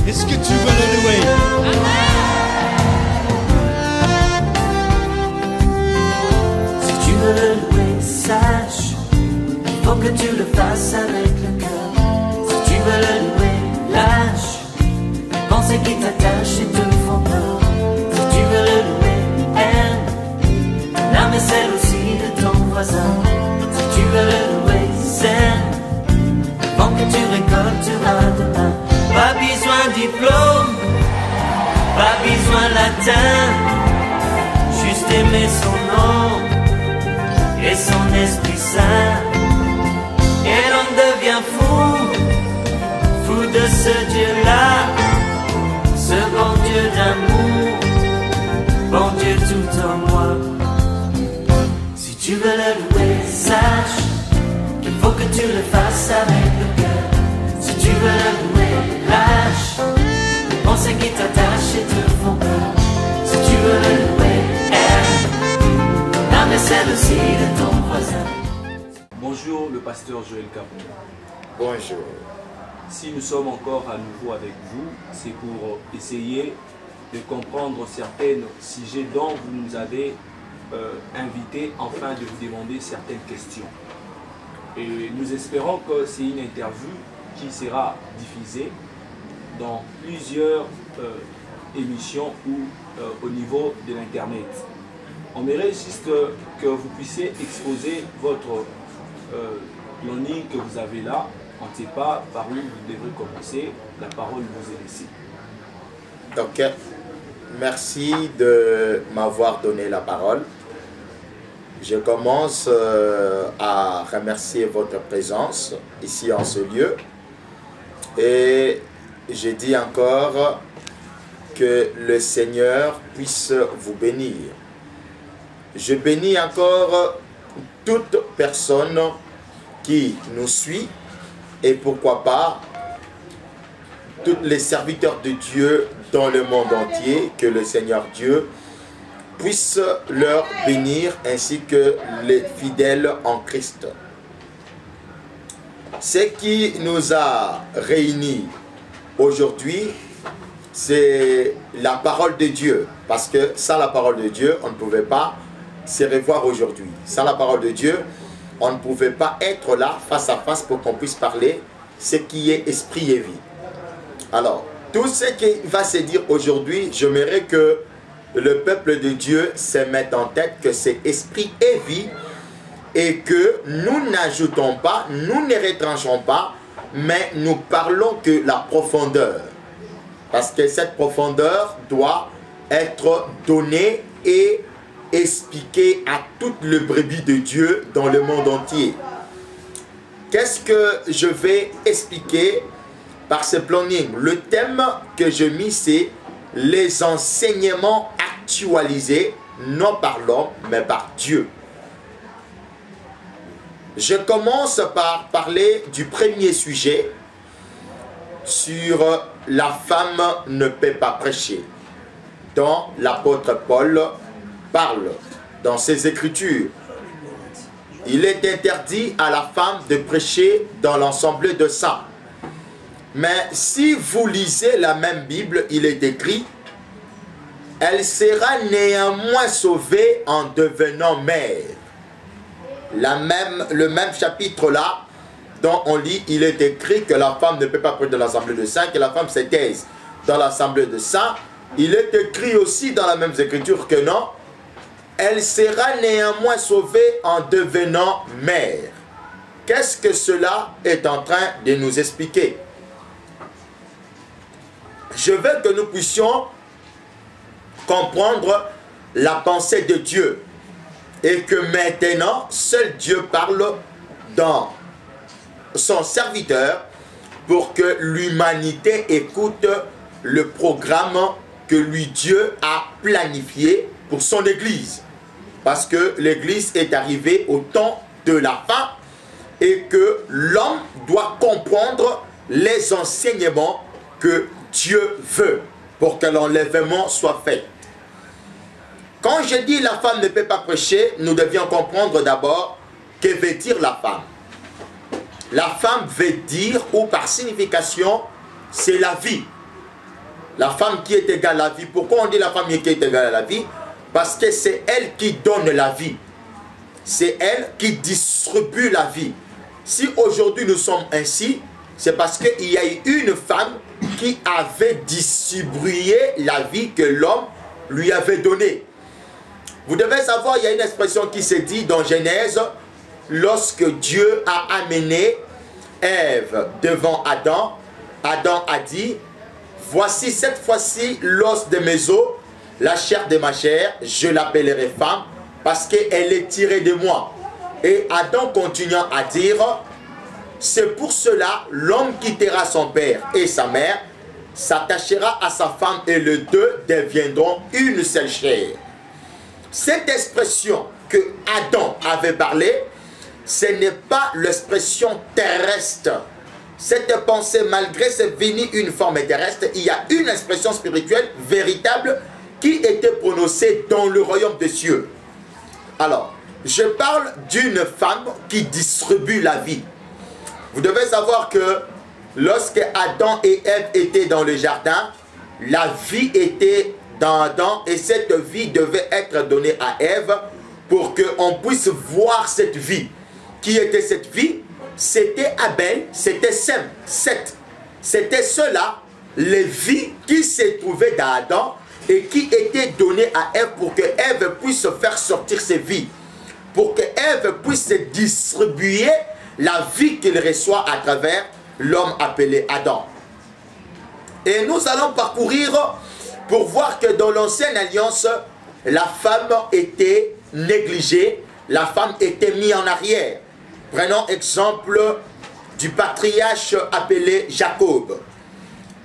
Est-ce que tu veux le louer? Si tu veux le louer, sache, il faut que tu le fasses avec le cœur. Si tu veux le louer, lâche les pensées qui t'attachent et te font peur. Si tu veux le louer, aime l'âme et celle aussi de ton voisin. Si tu veux le louer, sème le vent que tu récolteras demain. Pas besoin diplôme, pas besoin latin, juste aimer son nom et son Esprit Saint. Et l'on devient fou, fou de ce Dieu-là, ce bon Dieu d'amour, bon Dieu tout en moi. Si tu veux le louer, sache qu'il faut que tu le fasses avec le cœur. Si tu veux le louer, lâche les pensées qui t'attachent et te font peur. Si tu veux le louer, aime l'âme et celle aussi de ton voisin. Bonjour, le pasteur Joël Capon. Bonjour. Si nous sommes encore à nouveau avec vous, c'est pour essayer de comprendre certains sujets dont vous nous avez invités afin de vous demander certaines questions. Et nous espérons que c'est une interview qui sera diffusée dans plusieurs émissions ou au niveau de l'Internet. On aimerait juste que vous puissiez exposer votre planning que vous avez là. On ne sait pas par où vous devrez commencer. La parole vous est laissée. Ok. Merci de m'avoir donné la parole. Je commence à remercier votre présence ici en ce lieu. Et je dis encore que le Seigneur puisse vous bénir. Je bénis encore toute personne qui nous suit et pourquoi pas tous les serviteurs de Dieu dans le monde entier, que le Seigneur Dieu puisse leur bénir ainsi que les fidèles en Christ. Ce qui nous a réunis aujourd'hui, c'est la parole de Dieu. Parce que sans la parole de Dieu, on ne pouvait pas se revoir aujourd'hui. Sans la parole de Dieu, on ne pouvait pas être là face à face pour qu'on puisse parler ce qui est esprit et vie. Alors, tout ce qui va se dire aujourd'hui, j'aimerais que le peuple de Dieu se mette en tête que c'est esprit et vie et que nous n'ajoutons pas, nous ne retranchons pas, mais nous parlons que la profondeur. Parce que cette profondeur doit être donnée et expliquée à toutes les brebis de Dieu dans le monde entier. Qu'est-ce que je vais expliquer par ce planning? Le thème que je mis, c'est les enseignements actualisés, non par l'homme, mais par Dieu. Je commence par parler du premier sujet sur la femme ne peut pas prêcher, dont l'apôtre Paul parle dans ses écritures. Il est interdit à la femme de prêcher dans l'ensemble de ça. Mais si vous lisez la même Bible, il est écrit: elle sera néanmoins sauvée en devenant mère. Le même chapitre là, dont on lit, il est écrit que la femme ne peut pas prêcher dans l'assemblée de saints, que la femme se taise dans l'assemblée de saints. Il est écrit aussi dans la même écriture que non, elle sera néanmoins sauvée en devenant mère. Qu'est-ce que cela est en train de nous expliquer? Je veux que nous puissions comprendre la pensée de Dieu et que maintenant, seul Dieu parle dans son serviteur pour que l'humanité écoute le programme que lui Dieu a planifié pour son Église. Parce que l'Église est arrivée au temps de la fin et que l'homme doit comprendre les enseignements que Dieu veut pour que l'enlèvement soit fait. Quand je dis la femme ne peut pas prêcher, nous devions comprendre d'abord que veut dire la femme. la femme veut dire, ou par signification, c'est la vie. La femme qui est égale à la vie. Pourquoi on dit la femme qui est égale à la vie? Parce que c'est elle qui donne la vie. C'est elle qui distribue la vie. Si aujourd'hui nous sommes ainsi, c'est parce qu'il y a eu une femme qui avait distribué la vie que l'homme lui avait donnée. Vous devez savoir, il y a une expression qui se dit dans Genèse, lorsque Dieu a amené Ève devant Adam, Adam a dit, voici cette fois-ci l'os de mes os, la chair de ma chair, je l'appellerai femme, parce qu'elle est tirée de moi. Et Adam continuant à dire, c'est pour cela l'homme quittera son père et sa mère, s'attachera à sa femme et les deux deviendront une seule chair. Cette expression que Adam avait parlé, ce n'est pas l'expression terrestre. Cette pensée, malgré c'est venu une forme terrestre, il y a une expression spirituelle véritable qui était prononcée dans le royaume des cieux. Alors, je parle d'une femme qui distribue la vie. Vous devez savoir que lorsque Adam et Ève étaient dans le jardin, la vie était dans Adam et cette vie devait être donnée à Ève pour qu'on puisse voir cette vie. Qui était cette vie? C'était Abel, c'était Sem, Seth. C'était cela, les vies qui se trouvaient dans Adam et qui étaient données à Ève pour que Ève puisse faire sortir ses vies. Pour que Ève puisse distribuer la vie qu'il reçoit à travers l'homme appelé Adam. Et nous allons parcourir pour voir que dans l'ancienne alliance, la femme était négligée, la femme était mise en arrière. Prenons exemple du patriarche appelé Jacob.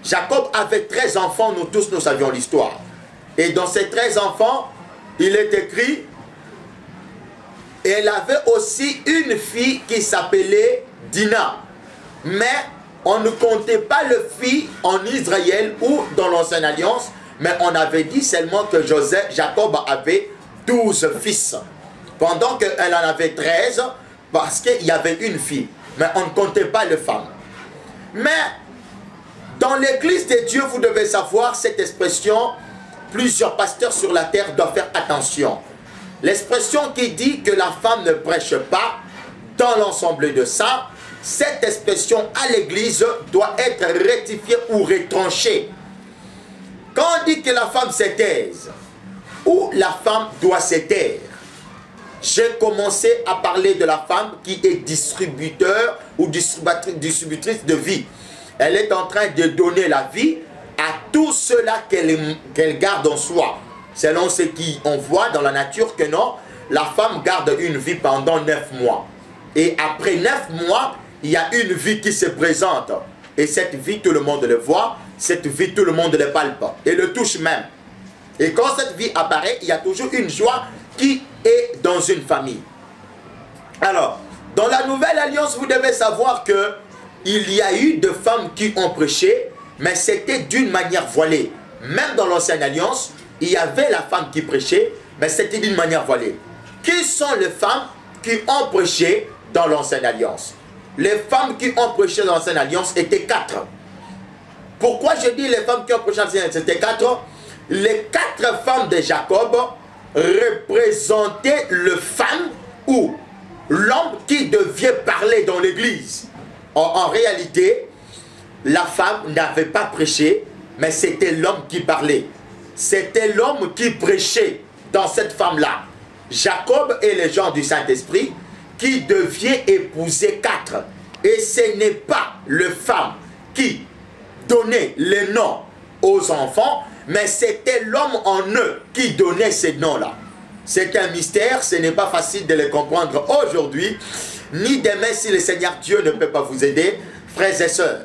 Jacob avait 13 enfants, nous tous nous savions l'histoire. Et dans ces 13 enfants, il est écrit, elle avait aussi une fille qui s'appelait Dina. Mais on ne comptait pas le fils en Israël ou dans l'ancienne alliance, mais on avait dit seulement que Jacob avait 12 fils. Pendant qu'elle en avait 13, parce qu'il y avait une fille. Mais on ne comptait pas les femmes. Mais dans l'église de Dieu, vous devez savoir cette expression, plusieurs pasteurs sur la terre doivent faire attention. L'expression qui dit que la femme ne prêche pas dans l'ensemble de ça, cette expression à l'église doit être rectifiée ou retranchée. Quand on dit que la femme se taise, ou la femme doit se taire, j'ai commencé à parler de la femme qui est distributeur ou distributrice de vie. Elle est en train de donner la vie à tout cela qu'elle garde en soi. Selon ce qu'on voit dans la nature que non, la femme garde une vie pendant 9 mois. Et après 9 mois, il y a une vie qui se présente. Et cette vie, tout le monde le voit. Cette vie, tout le monde le palpe. Et le touche même. Et quand cette vie apparaît, il y a toujours une joie qui est dans une famille. Alors, dans la nouvelle alliance, vous devez savoir que il y a eu de femmes qui ont prêché, mais c'était d'une manière voilée. Même dans l'ancienne alliance, il y avait la femme qui prêchait, mais c'était d'une manière voilée. Qui sont les femmes qui ont prêché dans l'ancienne alliance? Les femmes qui ont prêché dans l'ancienne alliance étaient 4. Pourquoi je dis les femmes qui ont prêché dans l'ancienne alliance étaient 4? Les 4 femmes de Jacob représentaient le femme ou l'homme qui devait parler dans l'église. En réalité, la femme n'avait pas prêché, mais c'était l'homme qui parlait. C'était l'homme qui prêchait dans cette femme-là. Jacob et les gens du Saint-Esprit qui devaient épouser 4. Et ce n'est pas le femme qui donnait les noms aux enfants, mais c'était l'homme en eux qui donnait ces noms-là. C'est un mystère, ce n'est pas facile de le comprendre aujourd'hui, ni demain si le Seigneur Dieu ne peut pas vous aider, frères et sœurs.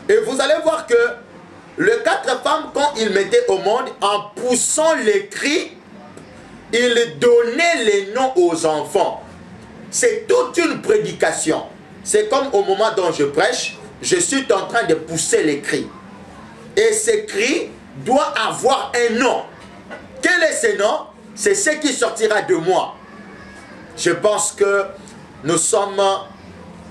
Et vous allez voir que les 4 femmes, quand ils mettaient au monde, en poussant les cris, ils donnaient les noms aux enfants. C'est toute une prédication. C'est comme au moment dont je prêche, je suis en train de pousser les cris. Et ces cris doivent avoir un nom. Quel est ce nom? C'est ce qui sortira de moi. Je pense que nous sommes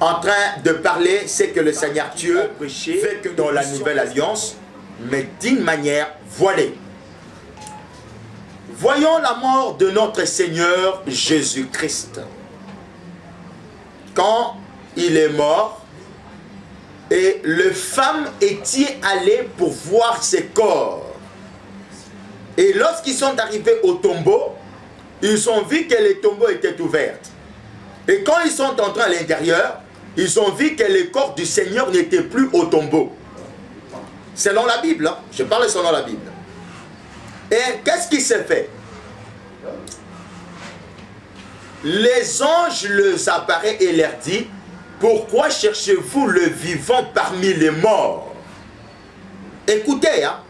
en train de parler, c'est que le Seigneur Dieu fait que dans la nouvelle alliance, mais d'une manière voilée. Voyons la mort de notre Seigneur Jésus-Christ. Quand il est mort, et les femmes étaient allées pour voir ses corps. Et lorsqu'ils sont arrivés au tombeau, ils ont vu que les tombeaux étaient ouverts. Et quand ils sont entrés à l'intérieur, ils ont vu que les corps du Seigneur n'étaient plus au tombeau. Selon la Bible, hein? Je parle selon la Bible. Et qu'est-ce qui s'est fait? Les anges leur apparaissent et leur disent: pourquoi cherchez-vous le vivant parmi les morts? Écoutez, hein?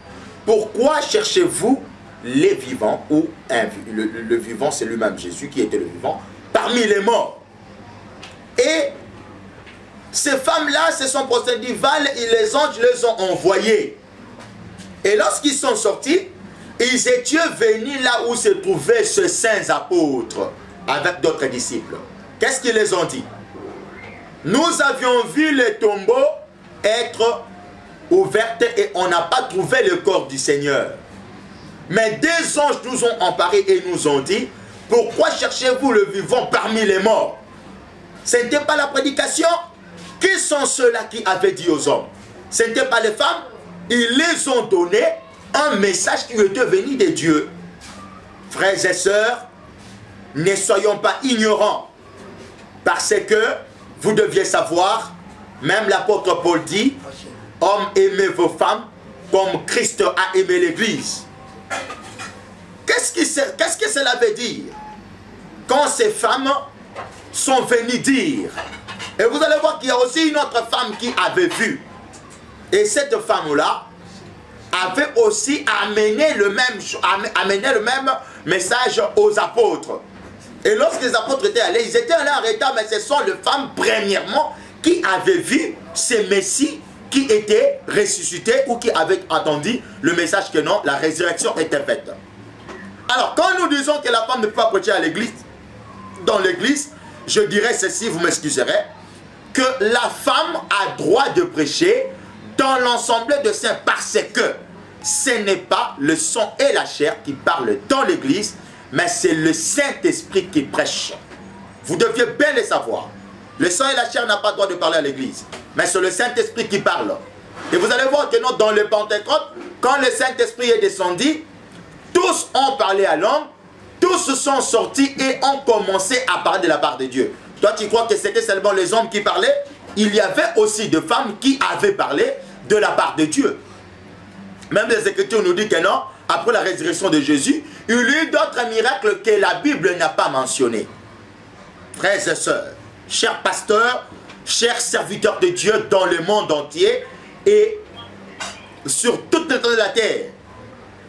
Pourquoi cherchez-vous les vivants, ou le vivant, c'est lui-même Jésus qui était le vivant, parmi les morts? Et ces femmes-là se sont prosternées du val et les anges les ont envoyés. Et lorsqu'ils sont sortis, ils étaient venus là où se trouvaient ces saints apôtres avec d'autres disciples. Qu'est-ce qu'ils les ont dit? Nous avions vu les tombeaux être ouverts et on n'a pas trouvé le corps du Seigneur. Mais des anges nous ont emparés et nous ont dit: pourquoi cherchez-vous le vivant parmi les morts? Ce n'était pas la prédication. Qui sont ceux-là qui avaient dit aux hommes? Ce n'était pas les femmes. Ils les ont donné un message qui était venu de Dieu. Frères et sœurs, ne soyons pas ignorants, parce que vous deviez savoir, même l'apôtre Paul dit: hommes, aimez vos femmes comme Christ a aimé l'Église. Qu'est-ce que cela veut dire? Quand ces femmes sont venues dire, et vous allez voir qu'il y a aussi une autre femme qui avait vu, et cette femme-là avait aussi amené le même message aux apôtres. Et lorsque les apôtres étaient allés, ils étaient allés en retard, mais ce sont les femmes premièrement qui avaient vu ces messies qui étaient ressuscités ou qui avaient entendu le message que non, la résurrection était faite. Alors, quand nous disons que la femme ne peut pas prêcher à l'église, dans l'église, je dirais ceci, vous m'excuserez, que la femme a droit de prêcher dans l'ensemble de saints, parce que ce n'est pas le sang et la chair qui parlent dans l'église, mais c'est le Saint-Esprit qui prêche. Vous deviez bien le savoir. Le sang et la chair n'ont pas le droit de parler à l'église, mais c'est le Saint-Esprit qui parle. Et vous allez voir que non, dans le Pentecôte, quand le Saint-Esprit est descendu, tous ont parlé à l'homme, tous sont sortis et ont commencé à parler de la part de Dieu. Toi, tu crois que c'était seulement les hommes qui parlaient? Il y avait aussi des femmes qui avaient parlé de la part de Dieu. Même les Écritures nous disent que non, après la résurrection de Jésus, il y a eu d'autres miracles que la Bible n'a pas mentionnés. Frères et sœurs, chers pasteurs, chers serviteurs de Dieu dans le monde entier et sur toute l'étendue de la terre,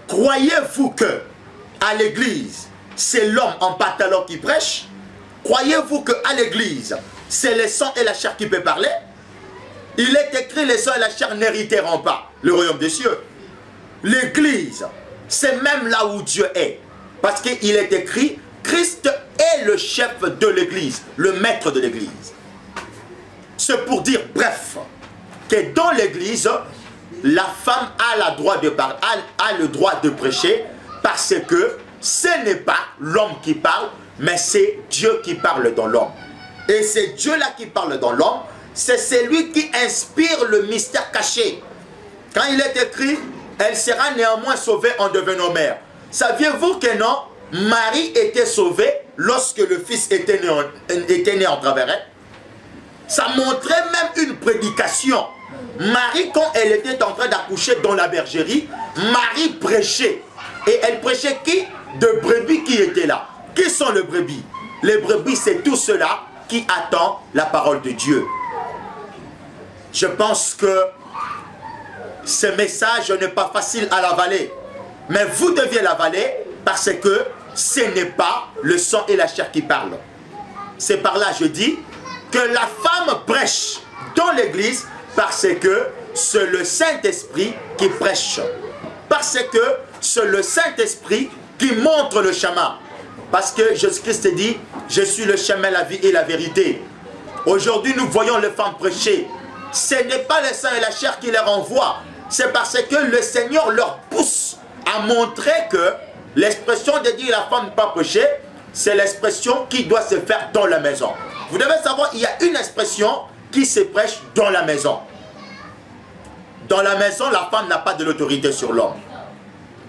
croyez-vous que à l'église, c'est l'homme en pantalon qui prêche? Croyez-vous qu'à l'église, c'est le sang et la chair qui peut parler? Il est écrit: le sang et la chair n'hériteront pas le royaume des cieux. L'église, c'est même là où Dieu est. Parce qu'il est écrit: Christ est le chef de l'église, le maître de l'église. C'est pour dire, bref, que dans l'église, la femme a le droit de prêcher, parce que ce n'est pas l'homme qui parle, mais c'est Dieu qui parle dans l'homme. Et c'est Dieu-là qui parle dans l'homme, c'est celui qui inspire le mystère caché. Quand il est écrit: elle sera néanmoins sauvée en devenant mère. Saviez-vous que non, Marie était sauvée lorsque le fils était né en travers elle? Ça montrait même une prédication. Marie, quand elle était en train d'accoucher dans la bergerie, Marie prêchait. Et elle prêchait qui? De brebis qui étaient là. Qui sont les brebis? Les brebis, c'est tout cela qui attend la parole de Dieu. Je pense que ce message n'est pas facile à l'avaler. Mais vous deviez l'avaler, parce que ce n'est pas le sang et la chair qui parlent. C'est par là, je dis, que la femme prêche dans l'église, parce que c'est le Saint-Esprit qui prêche. Parce que c'est le Saint-Esprit qui montre le chemin. Parce que Jésus-Christ dit: je suis le chemin, la vie et la vérité. Aujourd'hui, nous voyons les femmes prêcher. Ce n'est pas le sang et la chair qui les renvoient. C'est parce que le Seigneur leur pousse à montrer que l'expression de dire la femme ne pas prêcher, c'est l'expression qui doit se faire dans la maison. Vous devez savoir, il y a une expression qui se prêche dans la maison. Dans la maison, la femme n'a pas de l'autorité sur l'homme.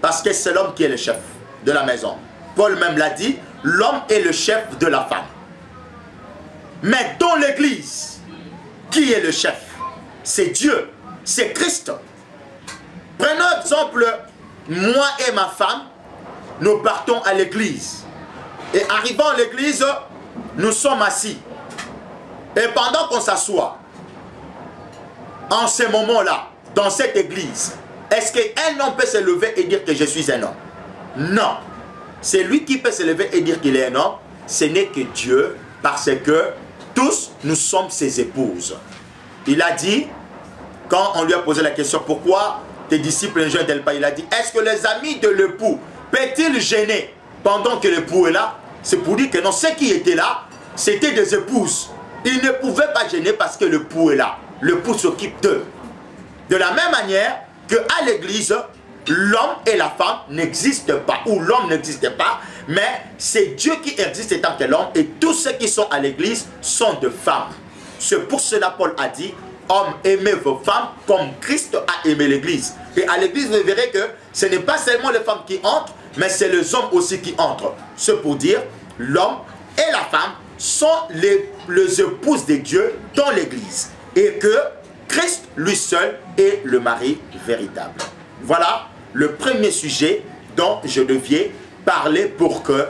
Parce que c'est l'homme qui est le chef de la maison. Paul même l'a dit, l'homme est le chef de la femme. Mais dans l'église, qui est le chef? C'est Dieu, c'est Christ. Prenons exemple, moi et ma femme, nous partons à l'église. Et arrivant à l'église, nous sommes assis. Et pendant qu'on s'assoit, en ce moment-là, dans cette église, est-ce qu'un homme peut se lever et dire que je suis un homme? Non. C'est lui qui peut se lever et dire qu'il est un homme. Ce n'est que Dieu, parce que tous, nous sommes ses épouses. Il a dit, quand on lui a posé la question, pourquoi tes disciples ne jeûnent pas? Il a dit, est-ce que les amis de l'époux peuvent-ils gêner pendant que l'époux est là? C'est pour dire que non, ceux qui étaient là, c'était des épouses. Ils ne pouvaient pas gêner parce que l'époux est là. L'époux s'occupe d'eux. De la même manière qu'à l'église, l'homme et la femme n'existent pas, ou l'homme n'existe pas, mais c'est Dieu qui existe étant que l'homme, et tous ceux qui sont à l'église sont de femmes. C'est pour cela Paul a dit, hommes, aimez vos femmes comme Christ a aimé l'église. Et à l'église, vous verrez que ce n'est pas seulement les femmes qui entrent, mais c'est les hommes aussi qui entrent. C'est pour dire, l'homme et la femme sont les épouses de Dieu dans l'église. Et que Christ, lui seul, est le mari véritable. Voilà le premier sujet dont je devais parler pour que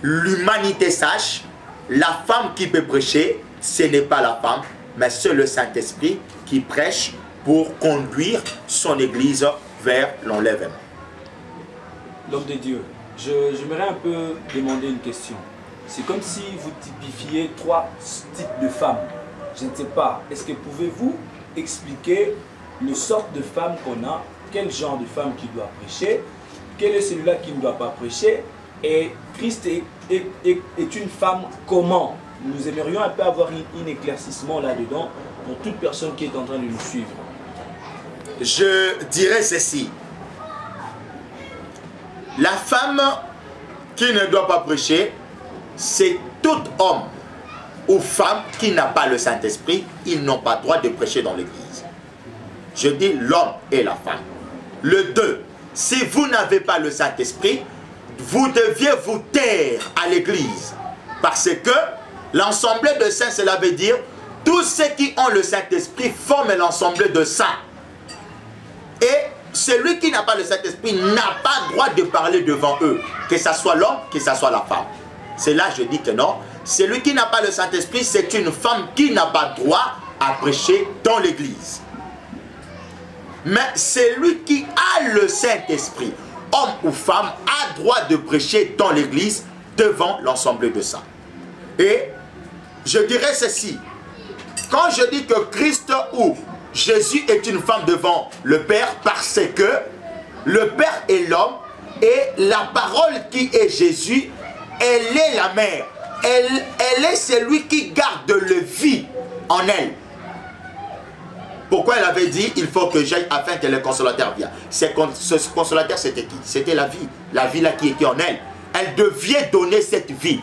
l'humanité sache, la femme qui peut prêcher, ce n'est pas la femme, mais c'est le Saint-Esprit qui prêche pour conduire son église vers l'enlèvement. L'homme de Dieu, j'aimerais un peu demander une question. C'est comme si vous typifiez 3 types de femmes. Je ne sais pas, est-ce que pouvez-vous expliquer le sort de femmes qu'on a, quel genre de femme qui doit prêcher, quel est celui-là qui ne doit pas prêcher, et Christ est une femme comment? Nous aimerions un peu avoir un éclaircissement là-dedans pour toute personne qui est en train de nous suivre. Je dirais ceci. La femme qui ne doit pas prêcher, c'est tout homme ou femme qui n'a pas le Saint-Esprit, ils n'ont pas le droit de prêcher dans l'église. Je dis l'homme et la femme. Le 2, si vous n'avez pas le Saint-Esprit, vous deviez vous taire à l'église. Parce que l'ensemble de saints, cela veut dire tous ceux qui ont le Saint-Esprit forment l'ensemble de saints. Et celui qui n'a pas le Saint-Esprit n'a pas le droit de parler devant eux, que ce soit l'homme, que ce soit la femme. C'est là que je dis que non. Celui qui n'a pas le Saint-Esprit, c'est une femme qui n'a pas le droit à prêcher dans l'église. Mais celui qui a le Saint-Esprit, homme ou femme, a droit de prêcher dans l'église devant l'ensemble de saints. Et je dirais ceci. Quand je dis que Christ ou Jésus est une femme devant le Père, parce que le Père est l'homme et la parole qui est Jésus, elle est la mère. Elle est celui qui garde le vie en elle. Pourquoi elle avait dit, il faut que j'aille afin que le consolateur vienne. Ce consolateur, c'était qui? C'était la vie là qui était en elle. Elle devait donner cette vie.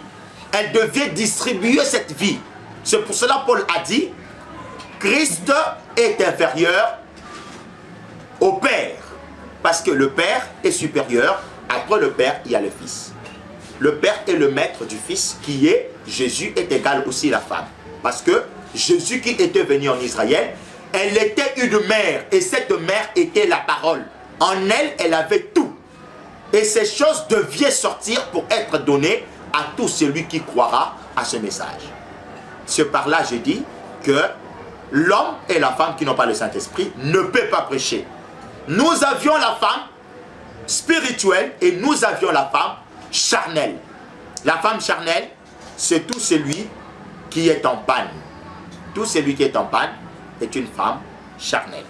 Elle devait distribuer cette vie. C'est pour cela que Paul a dit, Christ est inférieur au Père. Parce que le Père est supérieur. Après le Père, il y a le Fils. Le Père est le maître du Fils, qui est Jésus, est égal aussi à la femme. Parce que Jésus qui était venu en Israël, elle était une mère, et cette mère était la parole. En elle, elle avait tout. Et ces choses devaient sortir pour être données à tout celui qui croira à ce message. C'est par là, je dis, que l'homme et la femme qui n'ont pas le Saint-Esprit ne peuvent pas prêcher. Nous avions la femme spirituelle et nous avions la femme charnelle. La femme charnelle, c'est tout celui qui est en panne. Tout celui qui est en panne est une femme charnelle.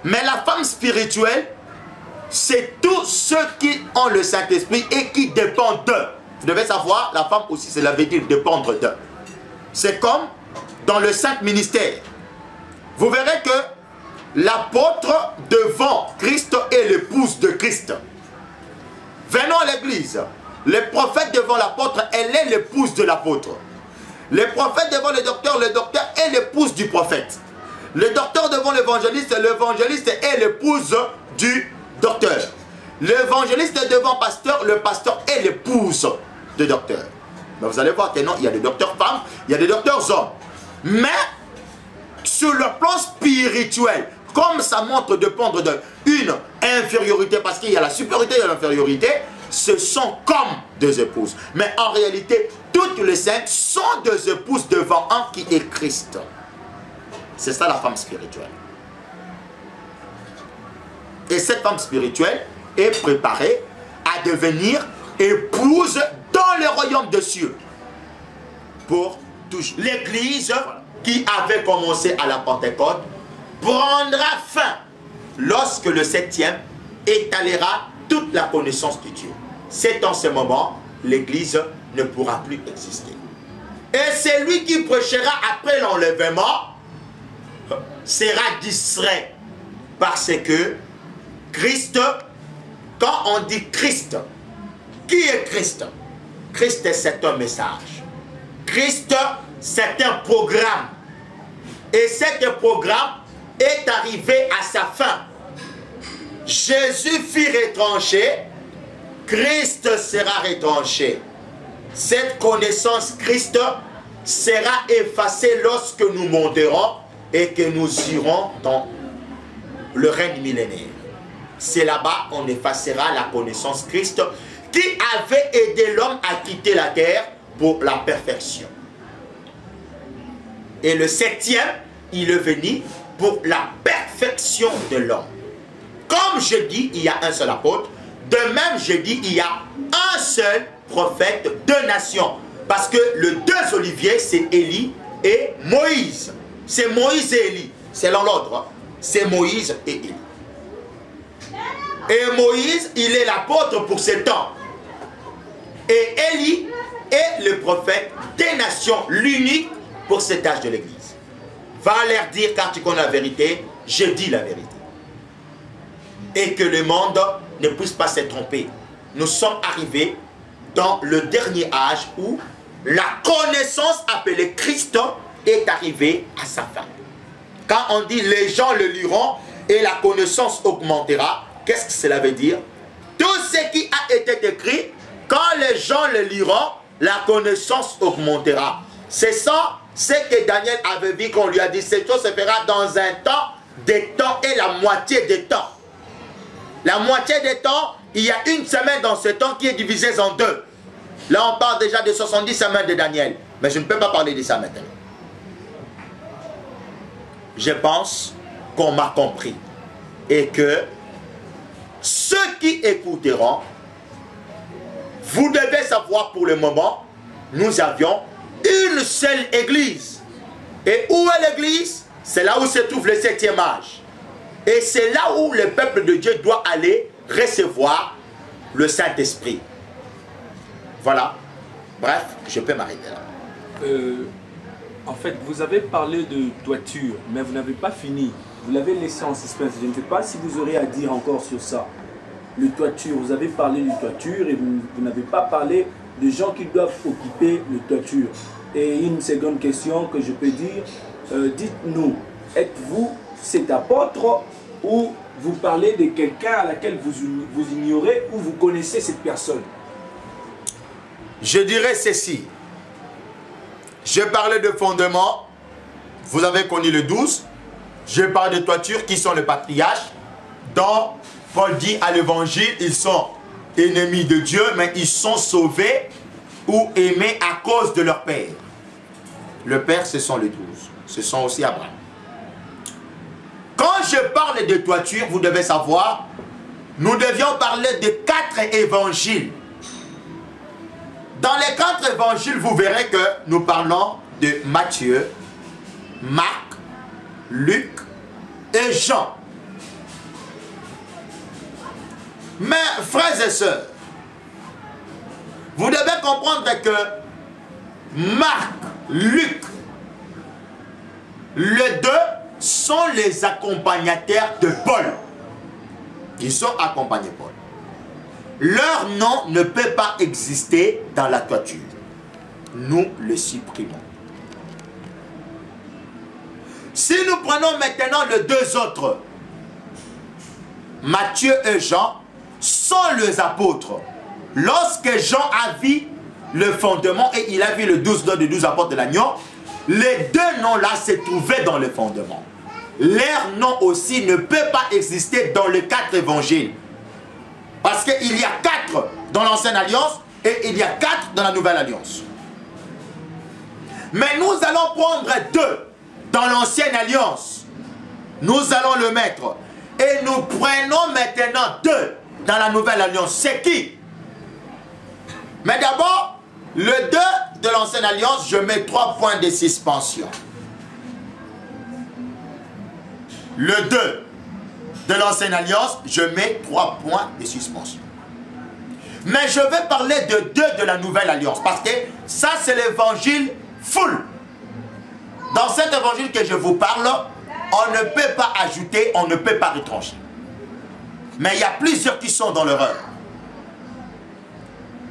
Mais la femme spirituelle, c'est tous ceux qui ont le Saint-Esprit et qui dépendent d'eux. Vous devez savoir, la femme aussi, cela veut dire dépendre d'eux. c'est comme dans le saint ministère. Vous verrez que l'apôtre devant Christ est l'épouse de Christ. Venons à l'église. Le prophète devant l'apôtre, elle est l'épouse de l'apôtre. Le prophète devant le docteur est l'épouse du prophète. Le docteur devant l'évangéliste est l'épouse du docteur. L'évangéliste devant le pasteur est l'épouse du docteur. Mais vous allez voir que non, il y a des docteurs femmes, il y a des docteurs hommes. Mais, sur le plan spirituel, comme ça montre de prendre une infériorité, parce qu'il y a la supériorité et l'infériorité, ce sont comme deux épouses. Mais en réalité, toutes les saintes sont deux épouses devant un qui est Christ. C'est ça la femme spirituelle. Et cette femme spirituelle est préparée à devenir épouse dans le royaume des cieux. Pour toujours. L'église qui avait commencé à la Pentecôte prendra fin lorsque le 7e étalera toute la connaissance de Dieu. C'est en ce moment, l'église ne pourra plus exister. Et celui qui prêchera après l'enlèvement sera distrait, parce que Christ, quand on dit Christ, qui est Christ? Christ, c'est un message. Christ, c'est un programme. Et ce programme est arrivé à sa fin. Jésus fut retranché, Christ sera retranché. Cette connaissance Christ sera effacée lorsque nous monterons et que nous irons dans le règne millénaire. C'est là-bas qu'on effacera la connaissance Christ qui avait aidé l'homme à quitter la terre pour la perfection. Et le 7e, il est venu pour la perfection de l'homme. Comme je dis, il y a un seul apôtre. De même, je dis, il y a un seul prophète de nation. Parce que le deux oliviers, c'est Élie et Moïse. C'est Moïse et Élie. C'est dans l'ordre. C'est Moïse et Élie. Et Moïse, il est l'apôtre pour ce temps. Et Élie est le prophète des nations, l'unique pour cet âge de l'église. Va leur dire, car tu connais la vérité, je dis la vérité. Et que le monde ne puisse pas se tromper. Nous sommes arrivés dans le dernier âge où la connaissance appelée Christ est arrivée à sa fin. Quand on dit les gens le liront et la connaissance augmentera, qu'est-ce que cela veut dire? Tout ce qui a été écrit, quand les gens le liront, la connaissance augmentera. C'est ça, ce que Daniel avait vu qu'on lui a dit, cette chose se fera dans un temps, des temps et la moitié des temps. La moitié des temps, il y a une semaine dans ce temps qui est divisée en deux. Là, on parle déjà de 70 semaines de Daniel. Mais je ne peux pas parler de ça maintenant. Je pense qu'on m'a compris. Et que ceux qui écouteront, vous devez savoir pour le moment, nous avions une seule église. Et où est l'église? C'est là où se trouve le 7e âge. Et c'est là où le peuple de Dieu doit aller recevoir le Saint-Esprit. Voilà. Bref, je peux m'arrêter là. En fait, vous avez parlé de toiture, mais vous n'avez pas fini. Vous l'avez laissé en suspense. Je ne sais pas si vous aurez à dire encore sur ça. Le toiture, vous avez parlé de toiture et vous n'avez pas parlé des gens qui doivent occuper le toiture. Et une seconde question que je peux dire, dites-nous, êtes-vous cet apôtre ou vous parlez de quelqu'un à laquelle vous ignorez ou vous connaissez cette personne? Je dirais ceci. Je parlais de fondement, vous avez connu le 12. Je parle de toiture qui sont les patriarches. Dont Paul dit à l'évangile, ils sont ennemis de Dieu, mais ils sont sauvés ou aimés à cause de leur père. Le père, ce sont les 12. Ce sont aussi Abraham. Quand je parle de toiture, vous devez savoir, nous devions parler de 4 évangiles. Dans les 4 évangiles, vous verrez que nous parlons de Matthieu, Marc, Luc et Jean. Mais frères et sœurs, vous devez comprendre que Marc, Luc, les deux sont les accompagnateurs de Paul. Ils ont accompagné Paul. Leur nom ne peut pas exister dans la toiture. Nous le supprimons. Si nous prenons maintenant les deux autres, Matthieu et Jean, sont les apôtres. Lorsque Jean a vu le fondement et il a vu le 12 dons de 12 apôtres de l'agneau, les deux noms-là se trouvaient dans le fondement. Leur nom aussi ne peut pas exister dans les 4 évangiles. Parce qu'il y a 4 dans l'ancienne alliance et il y a 4 dans la nouvelle alliance. Mais nous allons prendre 2 dans l'ancienne alliance. Nous allons le mettre. Et nous prenons maintenant 2 dans la nouvelle alliance. C'est qui? Mais d'abord, le 2 de l'ancienne alliance, je mets 3 points de suspension. Le 2 de l'ancienne alliance, je mets 3 points de suspension. Mais je vais parler de 2 de la nouvelle alliance. Parce que ça, c'est l'évangile full. Dans cet évangile que je vous parle, on ne peut pas ajouter, on ne peut pas retrancher. Mais il y a plusieurs qui sont dans l'erreur.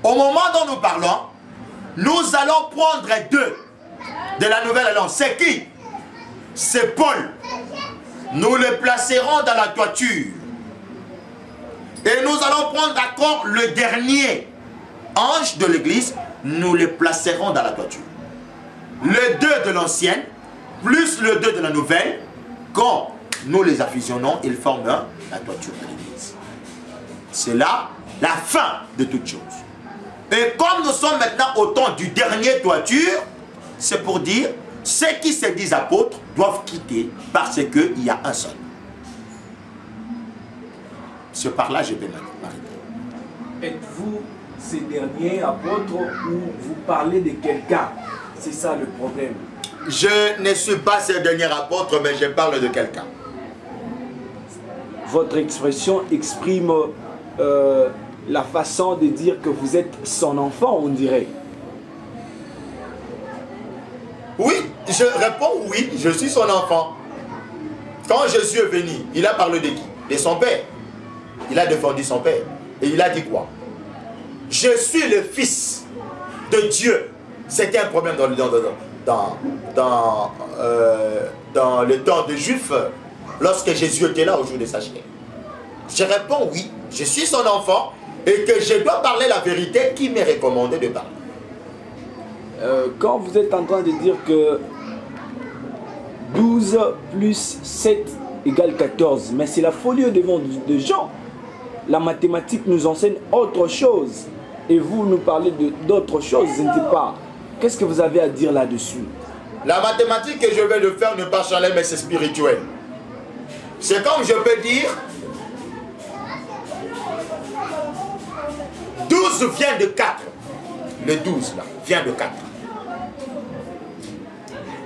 Au moment dont nous parlons, nous allons prendre 2 de la nouvelle alliance. C'est qui? C'est Paul. Nous le placerons dans la toiture. Et nous allons prendre encore le dernier ange de l'église. Nous le placerons dans la toiture. Le 2 de l'ancienne, plus le 2 de la nouvelle, quand nous les fusionnons, ils forment la toiture de l'église. C'est là la fin de toute chose. Et comme nous sommes maintenant au temps du dernier toiture, c'est pour dire, ceux qui se disent apôtres doivent quitter parce qu'il y a un seul. C'est par là que je vais m'arrêter. Êtes-vous ces derniers apôtres ou vous parlez de quelqu'un? C'est ça le problème. Je ne suis pas ce dernier apôtre, mais je parle de quelqu'un. Votre expression exprime la façon de dire que vous êtes son enfant, on dirait. Oui, je réponds oui, je suis son enfant. Quand Jésus est venu, il a parlé de qui? De son père. Il a défendu son père. Et il a dit quoi? Je suis le fils de Dieu. C'était un problème dans le temps des Juifs, lorsque Jésus était là au jour de sa chair. Je réponds oui, je suis son enfant et que je dois parler la vérité qui m'est recommandé de parler. Quand vous êtes en train de dire que 12 plus 7 égale 14, mais c'est la folie au devant de Jean. La mathématique nous enseigne autre chose. Et vous nous parlez d'autre chose, je ne sais pas. Qu'est-ce que vous avez à dire là-dessus? La mathématique que je vais le faire n'est pas charnelle, mais c'est spirituel. C'est comme je peux dire 12 vient de 4. Le 12 là vient de 4.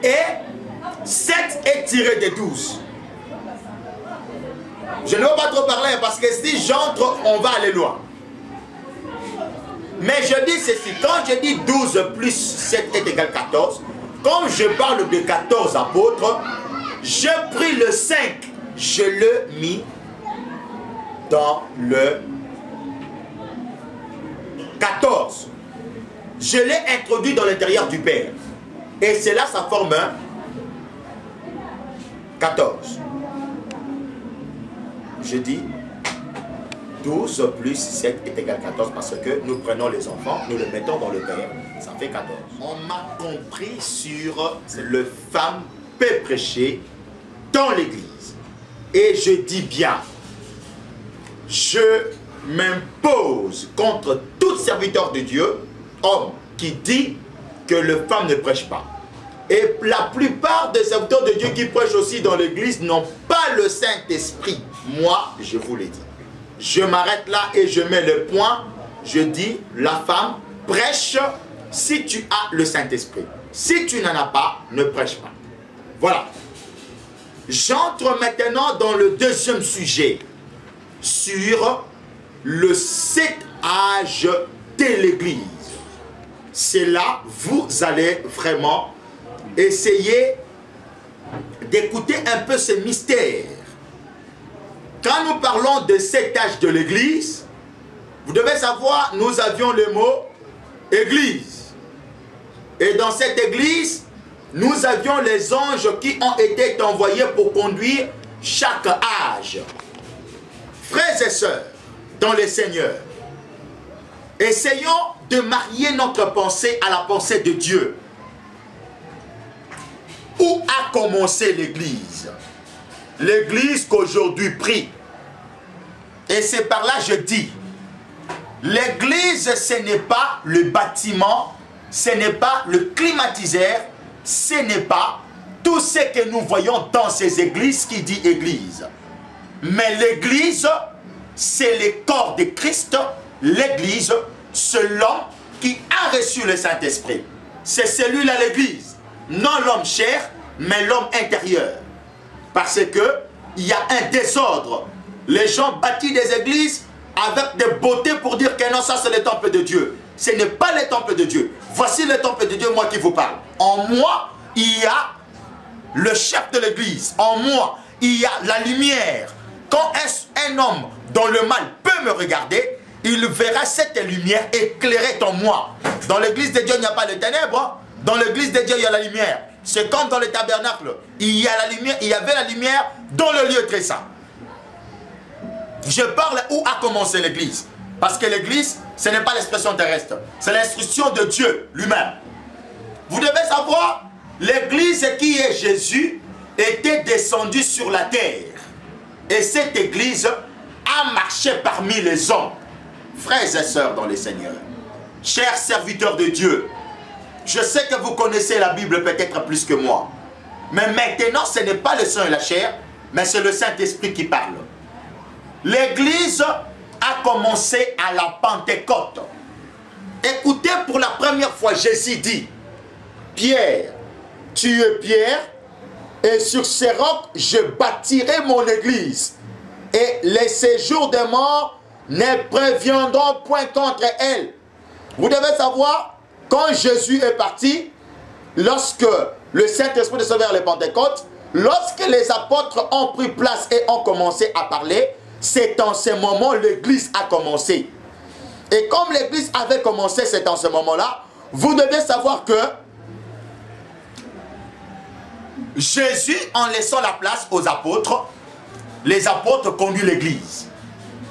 Et 7 est tiré de 12. Je ne veux pas trop parler parce que si j'entre, on va aller loin. Mais je dis ceci, quand je dis 12 plus 7 est égal 14, comme je parle de 14 apôtres, j'ai pris le 5, je l'ai mis dans le 14. Je l'ai introduit dans l'intérieur du Père. Et c'est là ça forme un 14. Je dis 12 plus 7 est égal à 14 parce que nous prenons les enfants, nous les mettons dans le Père, ça fait 14. On m'a compris sur le femme peut prêcher dans l'église. Et je dis bien, je m'impose contre tout serviteur de Dieu, homme, qui dit que les femmes ne prêchent pas. Et la plupart des serviteurs de Dieu qui prêchent aussi dans l'église n'ont pas le Saint-Esprit. Moi, je vous l'ai dit. Je m'arrête là et je mets le point. Je dis, la femme prêche si tu as le Saint-Esprit. Si tu n'en as pas, ne prêche pas. Voilà. J'entre maintenant dans le deuxième sujet. Sur le 7 âge de l'église. c'est là, vous allez vraiment essayer d'écouter un peu ce mystère. Quand nous parlons de cet âge de l'Église, vous devez savoir, nous avions le mot Église. Et dans cette Église, nous avions les anges qui ont été envoyés pour conduire chaque âge. Frères et sœurs, dans le Seigneur, essayons de marier notre pensée à la pensée de Dieu. Où a commencé l'Église? L'Église qu'aujourd'hui prie. Et c'est par là je dis, l'Église ce n'est pas le bâtiment, ce n'est pas le climatiseur, ce n'est pas tout ce que nous voyons dans ces églises qui dit Église. Mais l'Église, c'est le corps de Christ. L'Église, c'est l'homme qui a reçu le Saint-Esprit. C'est celui-là l'Église. Non l'homme chair, mais l'homme intérieur. Parce que il y a un désordre. Les gens bâtissent des églises avec des beautés pour dire que non, ça c'est le temple de Dieu. Ce n'est pas le temple de Dieu. Voici le temple de Dieu, moi qui vous parle. En moi, il y a le chef de l'église. En moi, il y a la lumière. Quand un homme dont le mal peut me regarder, il verra cette lumière éclairée en moi. Dans l'église de Dieu, il n'y a pas de ténèbres. Dans l'église de Dieu, il y a la lumière. C'est comme dans le tabernacle. Il y a la lumière, il y avait la lumière dans le lieu très saint. Je parle où a commencé l'église. Parce que l'église, ce n'est pas l'expression terrestre. C'est l'instruction de Dieu lui-même. Vous devez savoir, l'église qui est Jésus était descendue sur la terre. Et cette église a marché parmi les hommes. Frères et sœurs dans le Seigneur, chers serviteurs de Dieu, je sais que vous connaissez la Bible peut-être plus que moi. Mais maintenant, ce n'est pas le sang et la chair, mais c'est le Saint-Esprit qui parle. L'église a commencé à la Pentecôte. Écoutez, pour la première fois, Jésus dit, Pierre, tu es Pierre, et sur ces rocs, je bâtirai mon église. Et les séjours des morts ne préviendront point contre elle. Vous devez savoir, quand Jésus est parti, lorsque le Saint-Esprit descend vers les Pentecôtes, lorsque les apôtres ont pris place et ont commencé à parler, c'est en ce moment l'église a commencé. Et comme l'église avait commencé, c'est en ce moment-là, vous devez savoir que Jésus, en laissant la place aux apôtres, les apôtres conduisent l'église.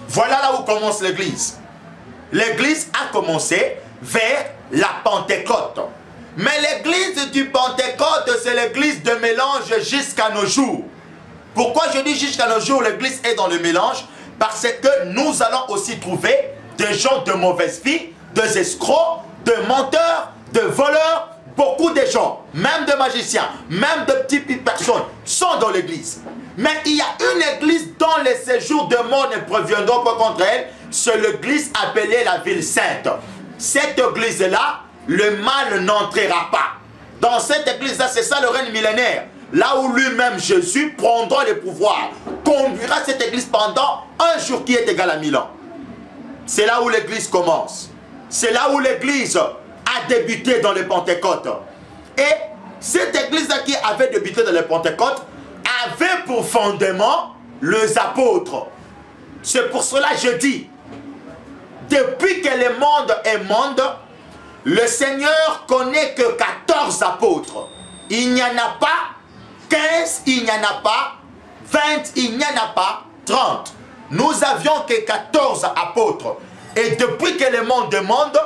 Voilà là où commence l'église. L'église a commencé vers la Pentecôte. Mais l'église du Pentecôte, c'est l'église de mélange jusqu'à nos jours. Pourquoi je dis jusqu'à nos jours l'église est dans le mélange? Parce que nous allons aussi trouver des gens de mauvaise vie, des escrocs, des menteurs, des voleurs, beaucoup de gens, même de magiciens, même de petites personnes sont dans l'église. Mais il y a une église dont les séjours de mort ne proviendront pas contre elle, c'est l'église appelée la ville sainte. Cette église-là, le mal n'entrera pas. Dans cette église-là, c'est ça le règne millénaire. Là où lui-même, Jésus, prendra le pouvoir, conduira cette église pendant un jour qui est égal à 1000 ans. C'est là où l'église commence. C'est là où l'église a débuté dans les Pentecôtes. Et cette église-là qui avait débuté dans les Pentecôtes avait pour fondement les apôtres. C'est pour cela que je dis, depuis que le monde est monde, le Seigneur connaît que 14 apôtres. Il n'y en a pas 15, il n'y en a pas 20, il n'y en a pas 30. Nous avions que 14 apôtres. Et depuis que le monde est monde,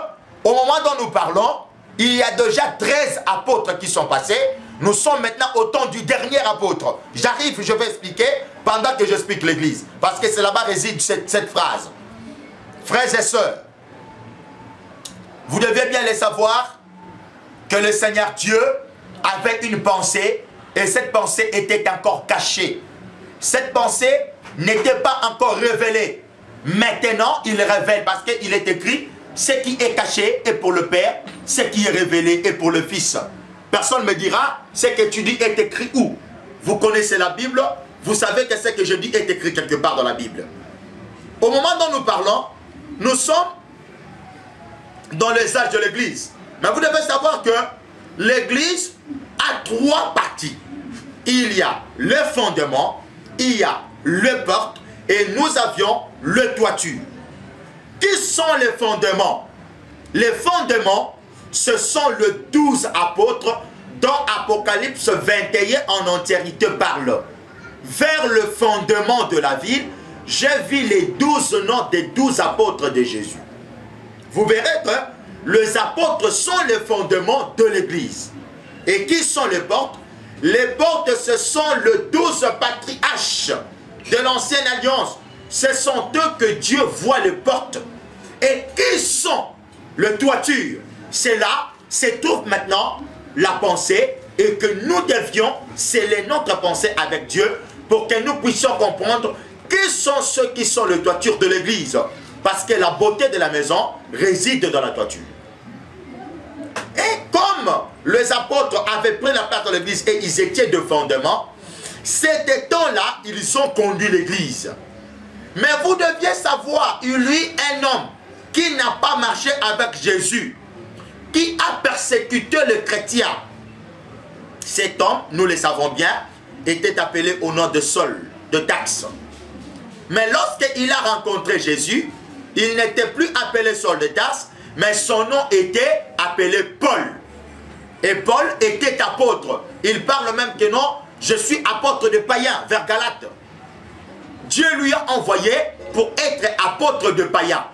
au moment dont nous parlons, il y a déjà 13 apôtres qui sont passés. Nous sommes maintenant au temps du dernier apôtre. J'arrive, je vais expliquer pendant que j'explique l'église. Parce que c'est là-bas réside cette phrase. Frères et sœurs, vous devez bien le savoir que le Seigneur Dieu avait une pensée et cette pensée était encore cachée. Cette pensée n'était pas encore révélée. Maintenant, il révèle parce qu'il est écrit ce qui est caché est pour le Père, ce qui est révélé est pour le Fils. Personne ne me dira ce que tu dis est écrit où. Vous connaissez la Bible, vous savez que ce que je dis est écrit quelque part dans la Bible. Au moment dont nous parlons, nous sommes dans les âges de l'Église. Mais vous devez savoir que l'église a 3 parties. Il y a le fondement, il y a le porte et nous avions le toiture. Qui sont les fondements? Les fondements, ce sont les 12 apôtres dont Apocalypse 21 en entièreté parle. Vers le fondement de la ville, j'ai vu les 12 noms des 12 apôtres de Jésus. Vous verrez que les apôtres sont les fondements de l'église. Et qui sont les portes? Les portes, ce sont les 12 patriarches de l'ancienne alliance. Ce sont eux que Dieu voit les portes. Et qui sont le toiture? C'est là, se trouve maintenant la pensée et que nous devions sceller notre pensée avec Dieu pour que nous puissions comprendre qui sont ceux qui sont le toiture de l'église. Parce que la beauté de la maison réside dans la toiture. Et comme les apôtres avaient pris la part de l'église et ils étaient de fondement, ces temps-là, ils ont conduit l'église. Mais vous deviez savoir, lui, un homme qui n'a pas marché avec Jésus, qui a persécuté les chrétiens. Cet homme, nous le savons bien, était appelé au nom de Saul, de Tarse. Mais lorsqu'il a rencontré Jésus, il n'était plus appelé Saul de Tarse, mais son nom était appelé Paul. Et Paul était apôtre. Il parle même que non, je suis apôtre de païens, vers Galate. Dieu lui a envoyé pour être apôtre de païens.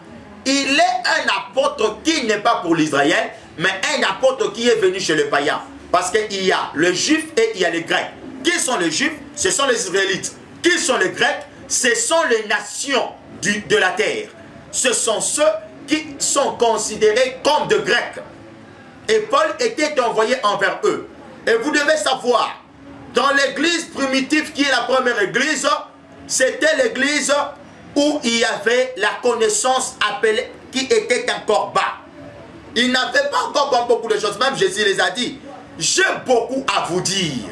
Il est un apôtre qui n'est pas pour l'Israël, mais un apôtre qui est venu chez les païens. Parce qu'il y a les Juifs et il y a les Grecs. Qui sont les Juifs? Ce sont les Israélites. Qui sont les Grecs? Ce sont les nations de la terre. Ce sont ceux qui sont considérés comme de Grecs. Et Paul était envoyé envers eux. Et vous devez savoir, dans l'église primitive qui est la première église, c'était l'église où il y avait la connaissance appelée, qui était encore bas. Il n'avait pas encore comme beaucoup de choses, même Jésus les a dit, j'ai beaucoup à vous dire,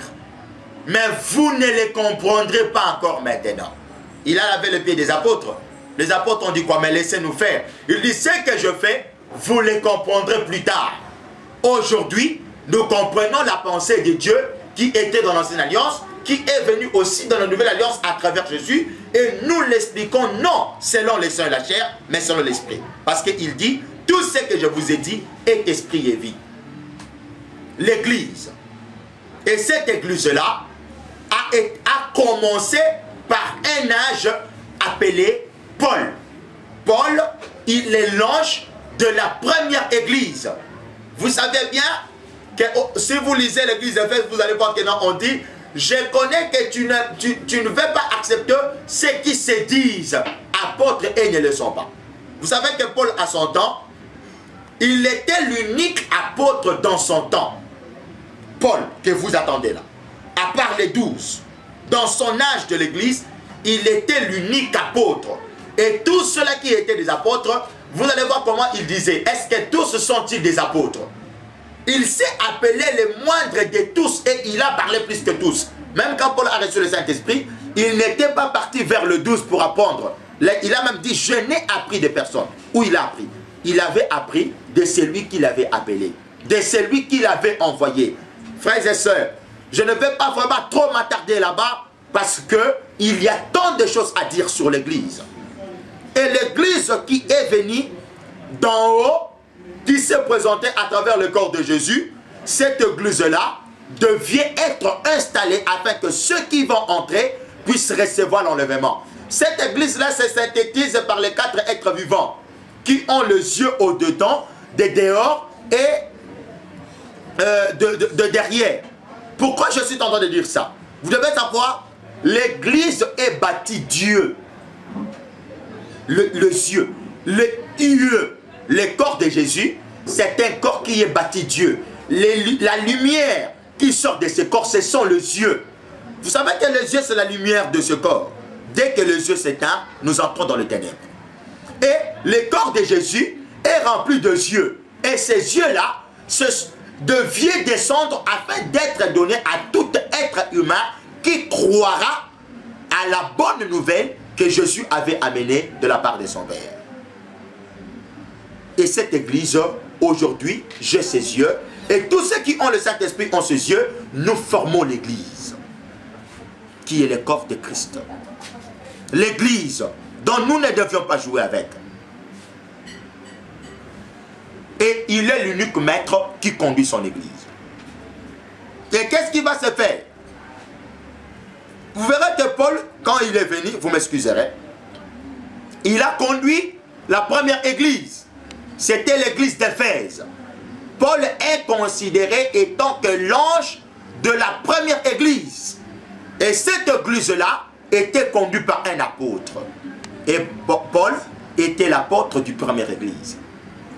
mais vous ne les comprendrez pas encore maintenant. Il a lavé le pied des apôtres. Les apôtres ont dit quoi? Mais laissez-nous faire. Il dit, ce que je fais, vous les comprendrez plus tard. Aujourd'hui, nous comprenons la pensée de Dieu qui était dans l'ancienne alliance, qui est venu aussi dans la nouvelle alliance à travers Jésus, et nous l'expliquons non selon les saints et la chair, mais selon l'esprit. Parce qu'il dit, tout ce que je vous ai dit est esprit et vie. L'église, et cette église-là a commencé par un âge appelé Paul. Paul, il est l'ange de la première église. Vous savez bien que si vous lisez l'église d'Éphèse, vous allez voir que non, on dit, je connais que tu ne veux pas accepter ceux qui se disent apôtres et ne le sont pas. Vous savez que Paul, à son temps, il était l'unique apôtre dans son temps. Paul, que vous attendez là, à part les 12, dans son âge de l'église, il était l'unique apôtre. Et tous ceux-là qui étaient des apôtres, vous allez voir comment il disait, est-ce que tous sont-ils des apôtres? Il s'est appelé les moindres de tous et il a parlé plus que tous. Même quand Paul a reçu le Saint-Esprit, il n'était pas parti vers le 12 pour apprendre. Il a même dit, je n'ai appris de personne. Où il a appris? Il avait appris de celui qui l'avait appelé, de celui qui l'avait envoyé. Frères et sœurs, je ne vais pas vraiment trop m'attarder là-bas parce qu'il y a tant de choses à dire sur l'église. Et l'église qui est venue d'en haut, qui s'est présentée à travers le corps de Jésus, cette église-là devient être installée afin que ceux qui vont entrer puissent recevoir l'enlèvement. Cette église-là se synthétise par les 4 êtres vivants qui ont les yeux au-dedans, de dehors et de derrière. Pourquoi je suis en train de dire ça? Vous devez savoir, l'église est bâtie Dieu. Le yeux, le corps de Jésus, c'est un corps qui est bâti Dieu. La lumière qui sort de ce corps, ce sont les yeux. Vous savez que les yeux, c'est la lumière de ce corps. Dès que les yeux s'éteignent, nous entrons dans les ténèbres. Et le corps de Jésus est rempli de yeux. Et ces yeux-là devaient descendre afin d'être donnés à tout être humain qui croira à la bonne nouvelle que Jésus avait amenée de la part de son Père. Et cette église aujourd'hui, j'ai ses yeux. Et tous ceux qui ont le Saint-Esprit ont ses yeux. Nous formons l'Église, qui est le corps de Christ. L'Église dont nous ne devions pas jouer avec. Et il est l'unique maître qui conduit son Église. Et qu'est-ce qui va se faire? Vous verrez que Paul, quand il est venu, vous m'excuserez, il a conduit la première église. C'était l'église d'Éphèse. Paul est considéré étant que l'ange de la première église. Et cette église-là était conduite par un apôtre. Et Paul était l'apôtre du première église.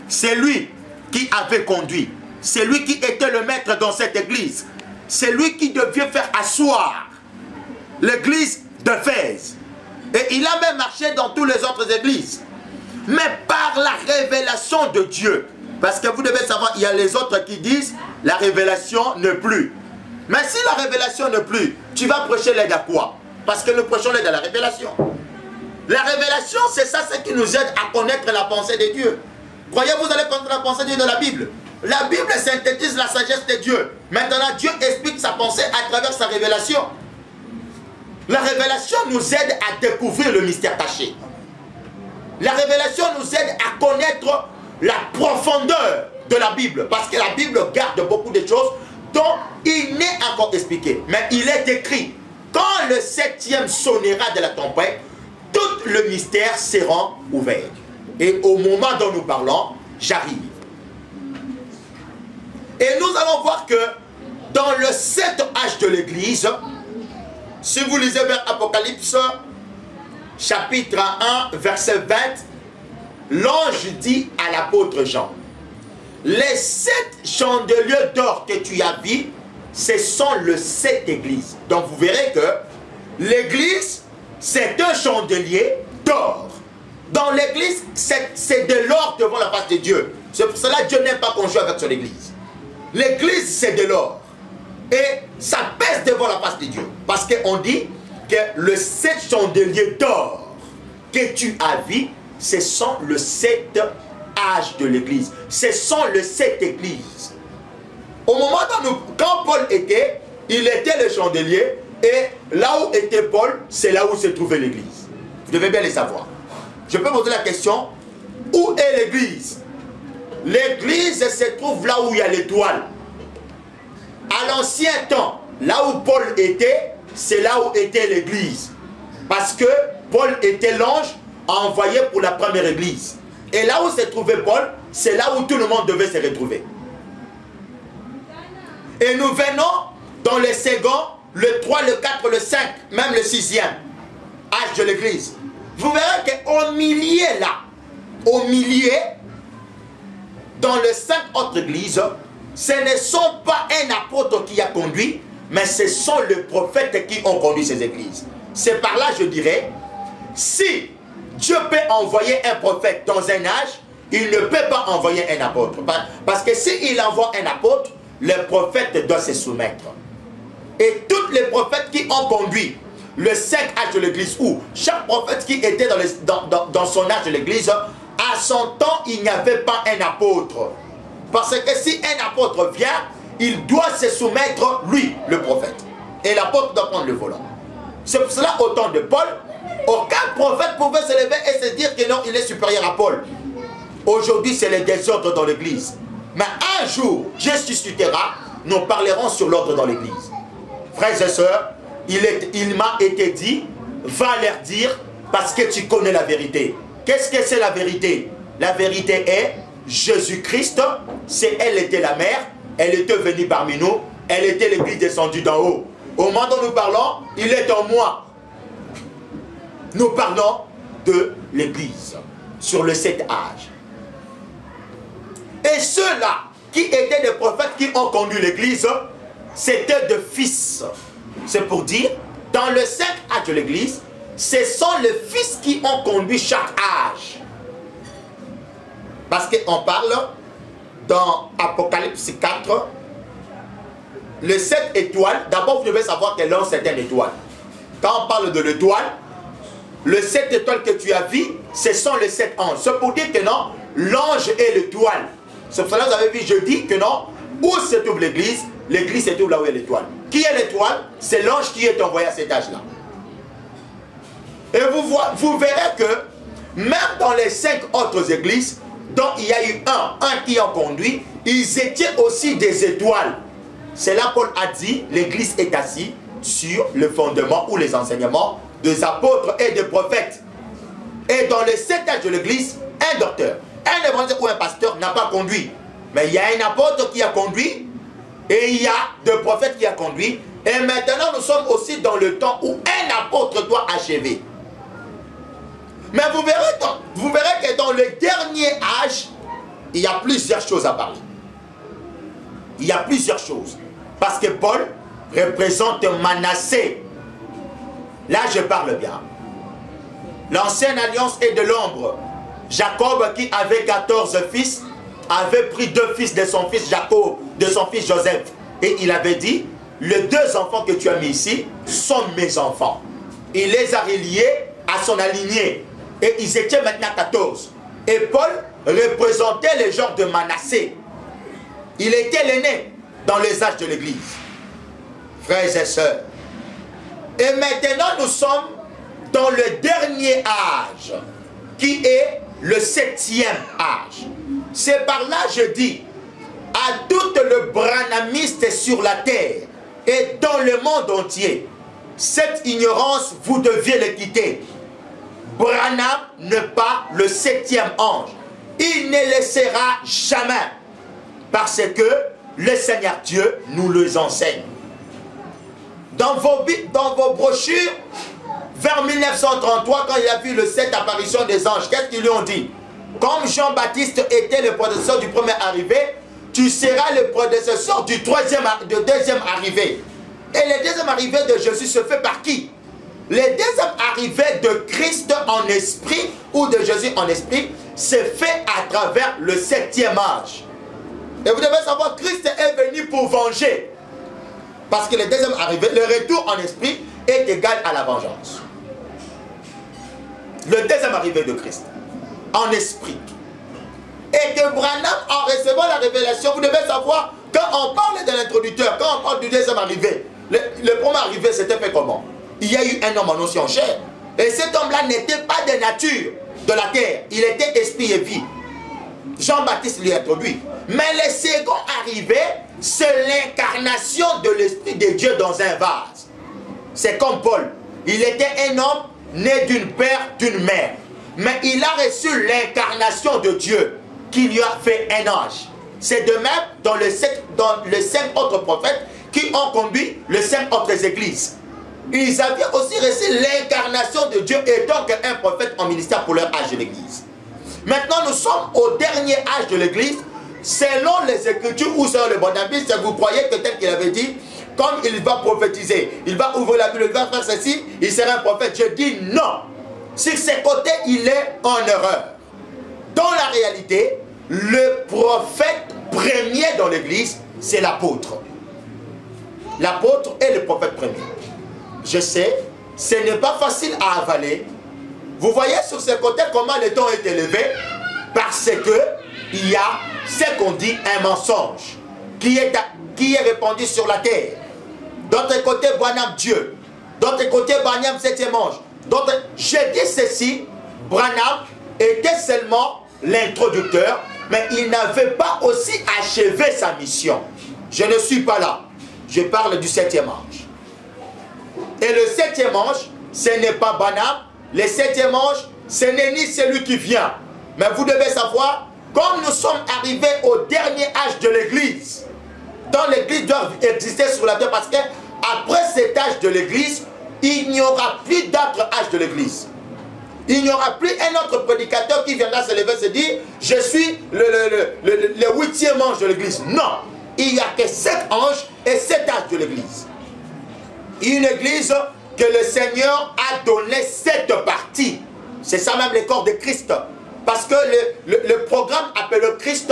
C'est lui qui avait conduit. C'est lui qui était le maître dans cette église. C'est lui qui devait faire asseoir l'église d'Éphèse. Et il a même marché dans toutes les autres églises. Mais par la révélation de Dieu. Parce que vous devez savoir, il y a les autres qui disent la révélation ne plus. Mais si la révélation ne plus, tu vas prêcher l'aide à quoi? Parce que nous prêchons l'aide à la révélation. La révélation, c'est ça, ce qui nous aide à connaître la pensée de Dieu. Croyez-vous, vous allez connaître la pensée de Dieu de la Bible? La Bible synthétise la sagesse de Dieu. Maintenant, Dieu explique sa pensée à travers sa révélation. La révélation nous aide à découvrir le mystère caché. La révélation nous aide à connaître la profondeur de la Bible. Parce que la Bible garde beaucoup de choses dont il n'est encore expliqué. Mais il est écrit, quand le 7e sonnera de la trompette, tout le mystère sera ouvert. Et au moment dont nous parlons, j'arrive. Et nous allons voir que dans le 7 âge de l'Église, si vous lisez vers Apocalypse, chapitre 1, verset 20, l'ange dit à l'apôtre Jean, les 7 chandeliers d'or que tu as vus, ce sont les 7 églises. Donc vous verrez que l'église, c'est un chandelier d'or. Dans l'église, c'est de l'or devant la face de Dieu. C'est pour cela que Dieu n'aime pas qu'on joue avec son église. L'église, c'est de l'or. Et ça pèse devant la face de Dieu. Parce qu'on dit que le 7 chandeliers d'or que tu as vu, ce sont les 7 âges de l'église. Ce sont les 7 églises. Au moment quand Paul était, il était le chandelier. Et là où était Paul, c'est là où se trouvait l'église. Vous devez bien le savoir. Je peux poser la question, où est l'église? L'église se trouve là où il y a l'étoile. À l'ancien temps, là où Paul était, c'est là où était l'église. Parce que Paul était l'ange envoyé pour la première église. Et là où se trouvait Paul, c'est là où tout le monde devait se retrouver. Et nous venons dans le second, le 3, le 4, le 5, même le 6e âge de l'église. Vous verrez qu'au milieu là, au milieu, dans les 5 autres églises, ce ne sont pas un apôtre qui a conduit, mais ce sont les prophètes qui ont conduit ces églises. C'est par là, je dirais, si Dieu peut envoyer un prophète dans un âge, il ne peut pas envoyer un apôtre. Parce que s'il envoie un apôtre, le prophète doit se soumettre. Et tous les prophètes qui ont conduit le 5 âge de l'église, ou chaque prophète qui était dans son âge de l'église, à son temps, il n'y avait pas un apôtre. Parce que si un apôtre vient, il doit se soumettre, lui, le prophète. Et l'apôtre doit prendre le volant. C'est pour cela, au temps de Paul, aucun prophète pouvait se lever et se dire que non, il est supérieur à Paul. Aujourd'hui, c'est le désordre dans l'église. Mais un jour, Dieu suscitera, nous parlerons sur l'ordre dans l'église. Frères et sœurs, il m'a été dit, va leur dire, parce que tu connais la vérité. Qu'est-ce que c'est la vérité? La vérité est, Jésus-Christ, elle était la mère, elle était venue parmi nous, elle était l'église descendue d'en haut. Au moment dont nous parlons, il est en moi. Nous parlons de l'église, sur le 7 âge. Et ceux-là, qui étaient des prophètes qui ont conduit l'église, c'était des fils. C'est pour dire, dans le 5 âge de l'église, ce sont les fils qui ont conduit chaque âge. Parce qu'on parle dans Apocalypse 4, les 7 étoiles. D'abord, vous devez savoir que l'ange c'est une étoile. Quand on parle de l'étoile, les 7 étoiles que tu as vues, ce sont les 7 anges. C'est pour dire que non, l'ange est l'étoile. C'est pour cela que vous avez vu, je dis que non, où se trouve l'église? L'église se trouve là où il y a l'étoile. Qui est l'étoile? C'est l'ange qui est envoyé à cet âge-là. Et vous verrez que même dans les 5 autres églises, dont il y a eu un qui a conduit, ils étaient aussi des étoiles. C'est là Paul a dit, l'église est assise sur le fondement ou les enseignements des apôtres et des prophètes. Et dans les 7 âges de l'église, un docteur, un évangéliste ou un pasteur n'a pas conduit. Mais il y a un apôtre qui a conduit et il y a des prophètes qui a conduit. Et maintenant, nous sommes aussi dans le temps où un apôtre doit achever. Mais vous verrez que dans le dernier âge, il y a plusieurs choses à parler. Il y a plusieurs choses. Parce que Paul représente Manassé. Là, je parle bien. L'ancienne alliance est de l'ombre. Jacob, qui avait 14 fils, avait pris 2 fils de son fils Jacob, de son fils Joseph. Et il avait dit, les 2 enfants que tu as mis ici sont mes enfants. Il les a reliés à son alignée. Et ils étaient maintenant 14. Et Paul représentait le genre de Manassé. Il était l'aîné dans les âges de l'église. Frères et sœurs. Et maintenant nous sommes dans le dernier âge, qui est le 7e âge. C'est par là, je dis, à tout le branhamiste sur la terre et dans le monde entier, cette ignorance, vous deviez le quitter. Branham n'est pas le 7e ange. Il ne le sera jamais. Parce que le Seigneur Dieu nous les enseigne. Dans vos brochures, vers 1933, quand il a vu le 7 apparition des anges, qu'est-ce qu'ils lui ont dit? Comme Jean-Baptiste était le prédécesseur du premier arrivé, tu seras le prédécesseur du deuxième arrivé. Et le deuxième arrivé de Jésus se fait par qui? Le deuxième arrivé de Christ en esprit, ou de Jésus en esprit, se fait à travers le 7e âge. Et vous devez savoir, Christ est venu pour venger. Parce que le deuxième arrivé, le retour en esprit, est égal à la vengeance. Le deuxième arrivé de Christ, en esprit. Et que Branham, en recevant la révélation, vous devez savoir, quand on parle de l'introducteur, quand on parle du deuxième arrivé, le premier arrivé, c'était fait comment? Il y a eu un homme en notion chair. Et cet homme-là n'était pas de nature de la terre. Il était esprit et vie. Jean-Baptiste lui a introduit. Mais le second arrivé, c'est l'incarnation de l'Esprit de Dieu dans un vase. C'est comme Paul. Il était un homme né d'une père, d'une mère. Mais il a reçu l'incarnation de Dieu qui lui a fait un ange. C'est de même dans les 5 autres prophètes qui ont conduit les 5 autres églises. Ils avaient aussi reçu l'incarnation de Dieu étant qu'un prophète en ministère pour leur âge de l'église. Maintenant, nous sommes au dernier âge de l'église. Selon les Écritures ou selon le bonhomiste, vous croyez que tel qu'il avait dit, comme il va prophétiser, il va ouvrir la Bible, il va faire ceci, il sera un prophète. Je dis non. Sur ses côtés, il est en erreur. Dans la réalité, le prophète premier dans l'église, c'est l'apôtre. L'apôtre est le prophète premier. Je sais, ce n'est pas facile à avaler. Vous voyez sur ses côtés comment le temps est élevé, parce que il y a ce qu'on dit un mensonge qui est répandu sur la terre. D'autre côté, Branham Dieu. D'autre côté, Branham 7e ange. Je dis ceci, Branham était seulement l'introducteur, mais il n'avait pas aussi achevé sa mission. Je ne suis pas là. Je parle du 7e ange. Et le 7e ange, ce n'est pas Branham. Le 7e ange, ce n'est ni celui qui vient. Mais vous devez savoir, comme nous sommes arrivés au dernier âge de l'église, dans l'église doit exister sur la terre, parce qu'après cet âge de l'église, il n'y aura plus d'autre âge de l'église. Il n'y aura plus un autre prédicateur qui viendra se lever et se dire, je suis le 8e ange de l'église. Non, il n'y a que 7 anges et 7 âges de l'église. Une église que le Seigneur a donné 7 parties. C'est ça même le corps de Christ. Parce que le programme appelé Christ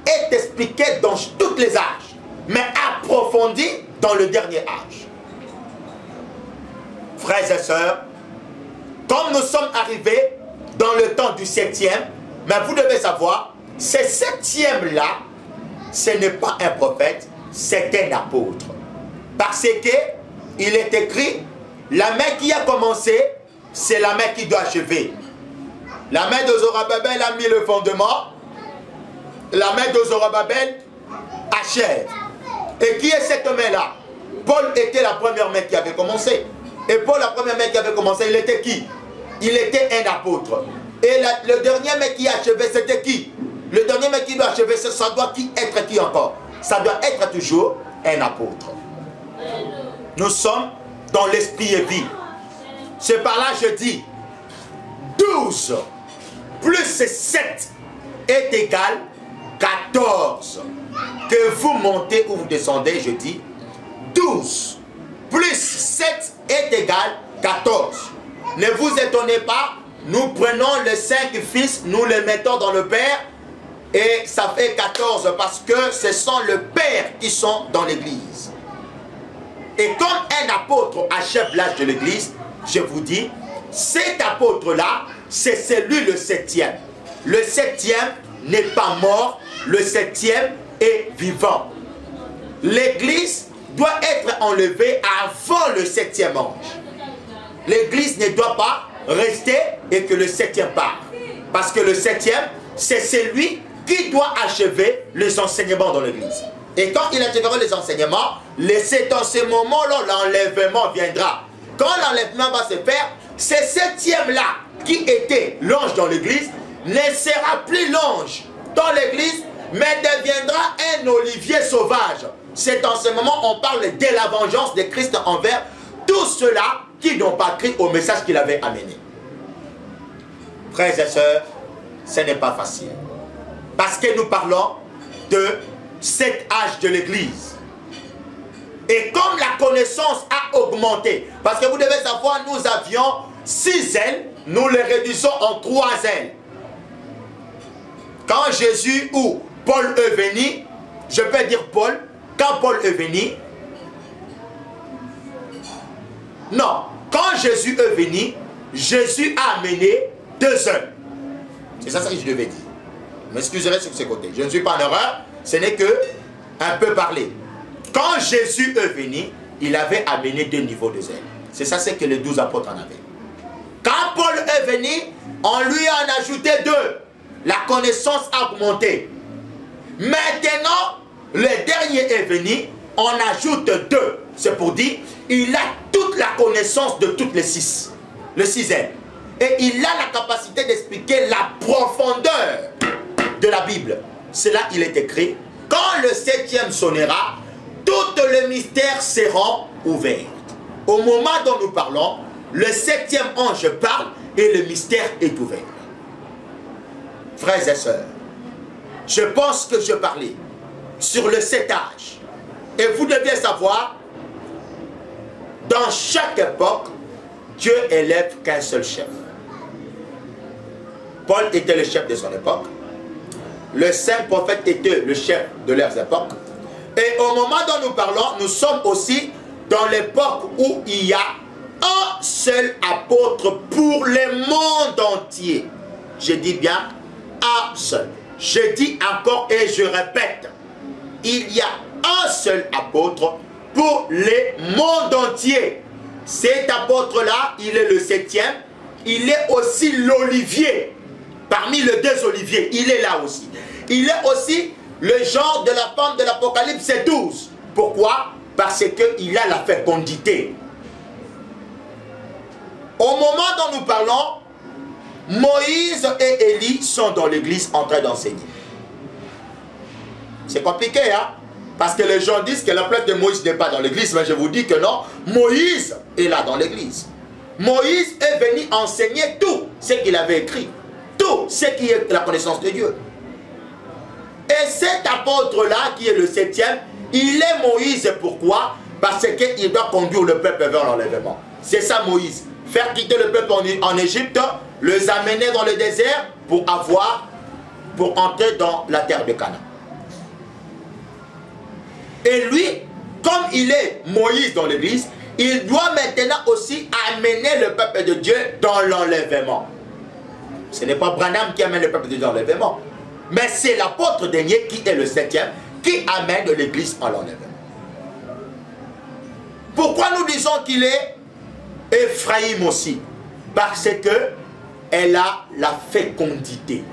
est expliqué dans tous les âges, mais approfondi dans le dernier âge. Frères et sœurs, comme nous sommes arrivés dans le temps du 7e, mais vous devez savoir, ce septième-là, ce n'est pas un prophète, c'est un apôtre. Parce que il est écrit, la main qui a commencé, c'est la main qui doit achever. La main de Zorobabel a mis le fondement, la main de Zorobabel achève. Et qui est cette main-là? Paul était la première main qui avait commencé. Et Paul, la première main qui avait commencé, il était qui? Il était un apôtre. Et le dernier main qui a achevé, c'était qui? Le dernier main qui doit achever, ça doit être qui encore? Ça doit être toujours un apôtre. Nous sommes dans l'esprit et vie. C'est par là je dis 12 plus 7 est égal 14. Que vous montez ou vous descendez, je dis 12 plus 7 est égal 14. Ne vous étonnez pas, nous prenons les 5 fils, nous les mettons dans le Père et ça fait 14 parce que ce sont le Père qui sont dans l'église. Et comme un apôtre achève l'âge de l'église, je vous dis, cet apôtre-là, c'est celui le septième. Le septième n'est pas mort, le septième est vivant. L'église doit être enlevée avant le septième ange. L'église ne doit pas rester et que le septième part. Parce que le septième, c'est celui qui doit achever les enseignements dans l'église. Et quand il achèvera les enseignements, c'est en ce moment-là l'enlèvement viendra. Quand l'enlèvement va se faire, ce septième-là qui était l'ange dans l'église ne sera plus l'ange dans l'église, mais deviendra un olivier sauvage. C'est en ce moment on parle de la vengeance de Christ envers tous ceux-là qui n'ont pas cru au message qu'il avait amené. Frères et sœurs, ce n'est pas facile. Parce que nous parlons de cet âge de l'église. Et comme la connaissance a augmenté, parce que vous devez savoir, nous avions 6 ailes, nous les réduisons en 3 ailes. Quand Jésus ou Paul est venu, je peux dire Paul, quand Paul est venu, non, quand Jésus est venu, Jésus a amené 2 ailes. C'est ça que je devais dire. Je m'excuserai sur ce côté. Je ne suis pas en erreur, ce n'est que un peu parler. Quand Jésus est venu, il avait amené 2 niveaux de zèle. C'est ça, c'est que les 12 apôtres en avaient. Quand Paul est venu, on lui en a ajouté 2. La connaissance a augmenté. Maintenant, le dernier est venu, on ajoute 2. C'est pour dire, il a toute la connaissance de toutes les 6. Le 6e. Et il a la capacité d'expliquer la profondeur de la Bible. C'est là il est écrit, quand le 7e sonnera, tous les mystères seront ouverts. Au moment dont nous parlons, le 7e ange parle et le mystère est ouvert. Frères et sœurs, je pense que je parlais sur le 7 âge. Et vous devez savoir, dans chaque époque, Dieu élève qu'un seul chef. Paul était le chef de son époque. Les 5 prophètes étaient le chef de leurs époques. Et au moment dont nous parlons, nous sommes aussi dans l'époque où il y a un seul apôtre pour le monde entier. Je dis bien un seul. Je dis encore et je répète, il y a un seul apôtre pour le monde entier. Cet apôtre-là, il est le 7e. Il est aussi l'olivier. Parmi les 2 oliviers, il est là aussi. Il est aussi le genre de la femme de l'Apocalypse 12. Pourquoi? Parce qu'il a la fécondité. Au moment dont nous parlons, Moïse et Élie sont dans l'église en train d'enseigner. C'est compliqué, hein? Parce que les gens disent que la place de Moïse n'est pas dans l'église, mais je vous dis que non, Moïse est là dans l'église. Moïse est venu enseigner tout ce qu'il avait écrit. Tout ce qui est la connaissance de Dieu. Et cet apôtre-là, qui est le 7e, il est Moïse. Pourquoi? Parce qu'il doit conduire le peuple vers l'enlèvement. C'est ça Moïse. Faire quitter le peuple en Égypte, les amener dans le désert pour entrer dans la terre de Canaan. Et lui, comme il est Moïse dans l'église, il doit maintenant aussi amener le peuple de Dieu dans l'enlèvement. Ce n'est pas Branham qui amène le peuple de Dieu dans l'enlèvement. Mais c'est l'apôtre dernier qui est le 7e, qui amène l'église en l'enlèvement. Pourquoi nous disons qu'il est Ephraïm aussi? Parce que elle a la fécondité.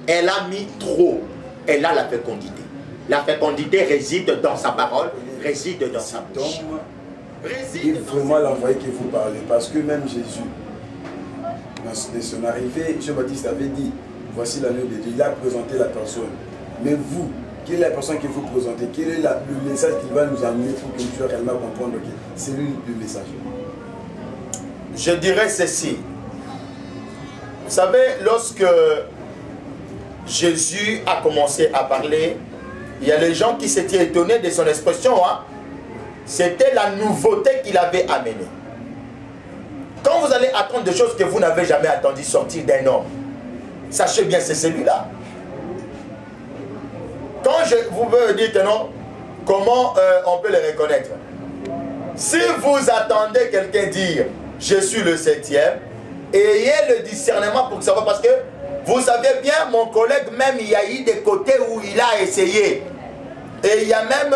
Elle a mis trop. Elle a la fécondité. La fécondité réside dans sa parole, réside dans sa bouche. C'est vraiment l'envoyé que vous parlez. Parce que même Jésus, de son arrivée, Jean-Baptiste avait dit, voici l'agneau de Dieu. Il a présenté la personne. Mais vous, quelle est la personne que vous présentez? Quel est le message qu'il va nous amener pour que nous puissions réellement comprendre que c'est lui le message? Je dirais ceci. Vous savez, lorsque Jésus a commencé à parler, il y a les gens qui s'étaient étonnés de son expression. Hein? C'était la nouveauté qu'il avait amenée. Quand vous allez attendre des choses que vous n'avez jamais attendues sortir d'un homme, sachez bien c'est celui-là. Quand vous me dites que non, comment on peut le reconnaître? Si vous attendez quelqu'un dire « Je suis le 7e », ayez le discernement pour savoir, parce que vous savez bien, mon collègue même, il y a eu des côtés où il a essayé. Et il y a même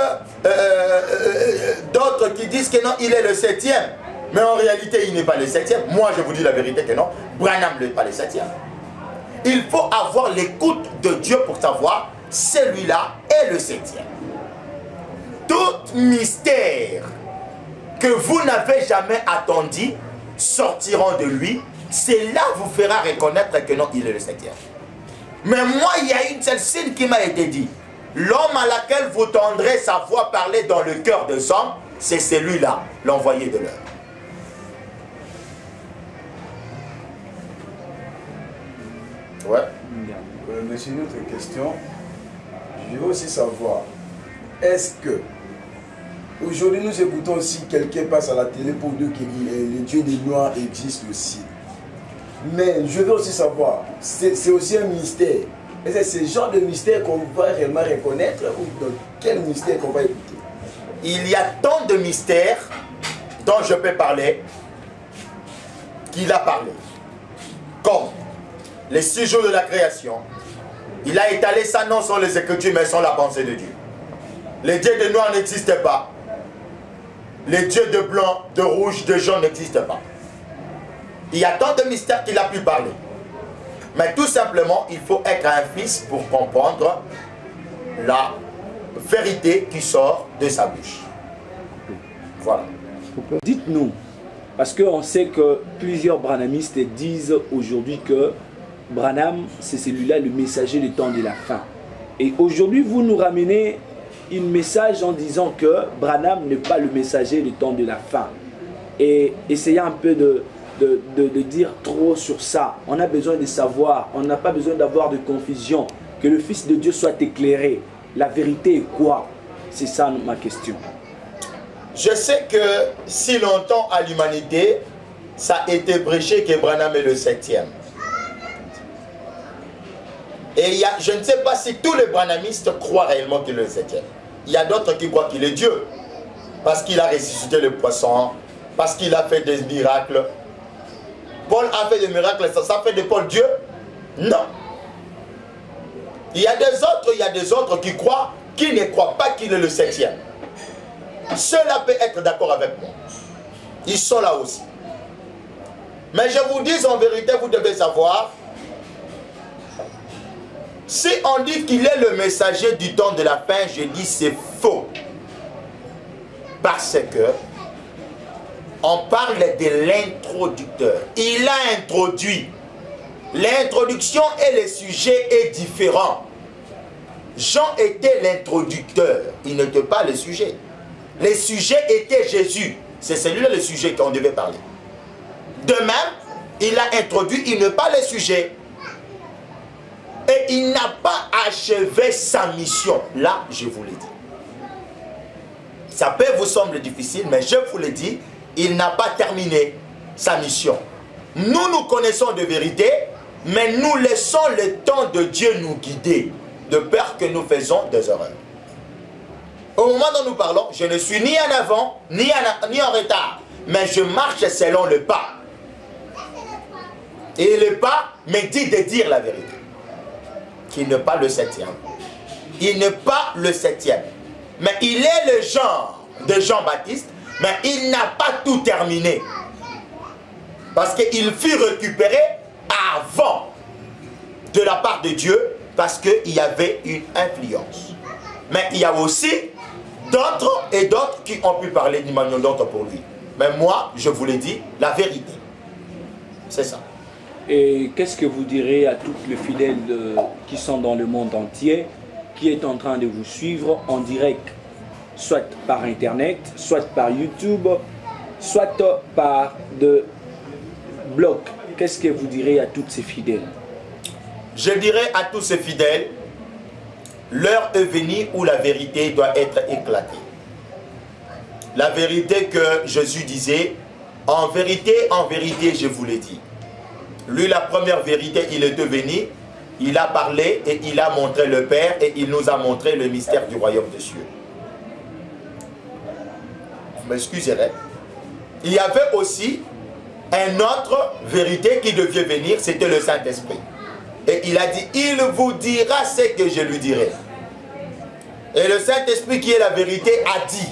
d'autres qui disent que non, il est le 7e. Mais en réalité, il n'est pas le 7e. Moi, je vous dis la vérité que non, Branham n'est pas le 7e. Il faut avoir l'écoute de Dieu pour savoir, celui-là est le 7e. Tout mystère que vous n'avez jamais attendu sortiront de lui. C'est là vous fera reconnaître que non, il est le 7e. Mais moi, il y a une seule signe qui m'a été dit. L'homme à laquelle vous tendrez sa voix parler dans le cœur de sang, c'est celui-là, l'envoyé de l'heure. Ouais. Mais c'est une autre question. Je veux aussi savoir, est-ce que aujourd'hui nous écoutons aussi quelqu'un passe à la télé pour dire que le Dieu des Noirs existe aussi. Mais je veux aussi savoir, c'est aussi un mystère. Est-ce que c'est ce genre de mystère qu'on va réellement reconnaître ou dans quel mystère qu'on va écouter? Il y a tant de mystères dont je peux parler qu'il a parlé. Comme les 6 jours de la création, il a étalé ça non sur les Écritures mais sur la pensée de Dieu. Les dieux de noir n'existent pas. Les dieux de blanc, de rouge, de jaune n'existent pas. Il y a tant de mystères qu'il a pu parler. Mais tout simplement, il faut être un fils pour comprendre la vérité qui sort de sa bouche. Voilà. Dites-nous, parce qu'on sait que plusieurs branhamistes disent aujourd'hui que Branham, c'est celui-là le messager du temps de la fin. Et aujourd'hui, vous nous ramenez un message en disant que Branham n'est pas le messager du temps de la fin. Et essayez un peu de dire trop sur ça. On a besoin de savoir, on n'a pas besoin d'avoir de confusion. Que le Fils de Dieu soit éclairé. La vérité est quoi? C'est ça ma question. Je sais que si longtemps à l'humanité, ça a été prêché que Branham est le 7e. Et je ne sais pas si tous les branhamistes croient réellement qu'il est le 7e. Il y a d'autres qui croient qu'il est Dieu. Parce qu'il a ressuscité le poisson, parce qu'il a fait des miracles. Paul a fait des miracles, ça fait de Paul Dieu? Non. Il y a des autres qui croient, qui ne croient pas qu'il est le 7e. Ceux-là peuvent être d'accord avec moi. Ils sont là aussi. Mais je vous dis en vérité, vous devez savoir, si on dit qu'il est le messager du temps de la fin, je dis c'est faux. Parce que on parle de l'introducteur. Il a introduit. L'introduction et le sujet est différent. Jean était l'introducteur. Il n'était pas le sujet. Le sujet était Jésus. C'est celui-là le sujet qu'on devait parler. De même, il a introduit, il n'est pas le sujet. Et il n'a pas achevé sa mission. Là, je vous l'ai dit. Ça peut vous sembler difficile, mais je vous l'ai dit, il n'a pas terminé sa mission. Nous connaissons de vérité, mais nous laissons le temps de Dieu nous guider, de peur que nous faisons des erreurs. Au moment dont nous parlons, je ne suis ni en avant, ni en retard, mais je marche selon le pas. Et le pas me dit de dire la vérité. qui n'est pas le 7e. Il n'est pas le 7e. Mais il est le genre de Jean-Baptiste, mais il n'a pas tout terminé. Parce qu'il fut récupéré avant de la part de Dieu, parce qu'il y avait une influence. Mais il y a aussi d'autres et d'autres qui ont pu parler d'une manière ou d'autre pour lui. Mais moi, je vous l'ai dit, la vérité. C'est ça. Et qu'est-ce que vous direz à tous les fidèles qui sont dans le monde entier, qui est en train de vous suivre en direct, soit par Internet, soit par YouTube, soit par de blogs? Qu'est-ce que vous direz à tous ces fidèles? Je dirais à tous ces fidèles, l'heure est venue où la vérité doit être éclatée. La vérité que Jésus disait, en vérité, je vous l'ai dit. Lui, la première vérité, il est devenu, il a parlé et il a montré le Père et il nous a montré le mystère du royaume des cieux. Vous m'excuserez. Il y avait aussi une autre vérité qui devait venir, c'était le Saint-Esprit. Et il a dit, il vous dira ce que je lui dirai. Et le Saint-Esprit qui est la vérité a dit.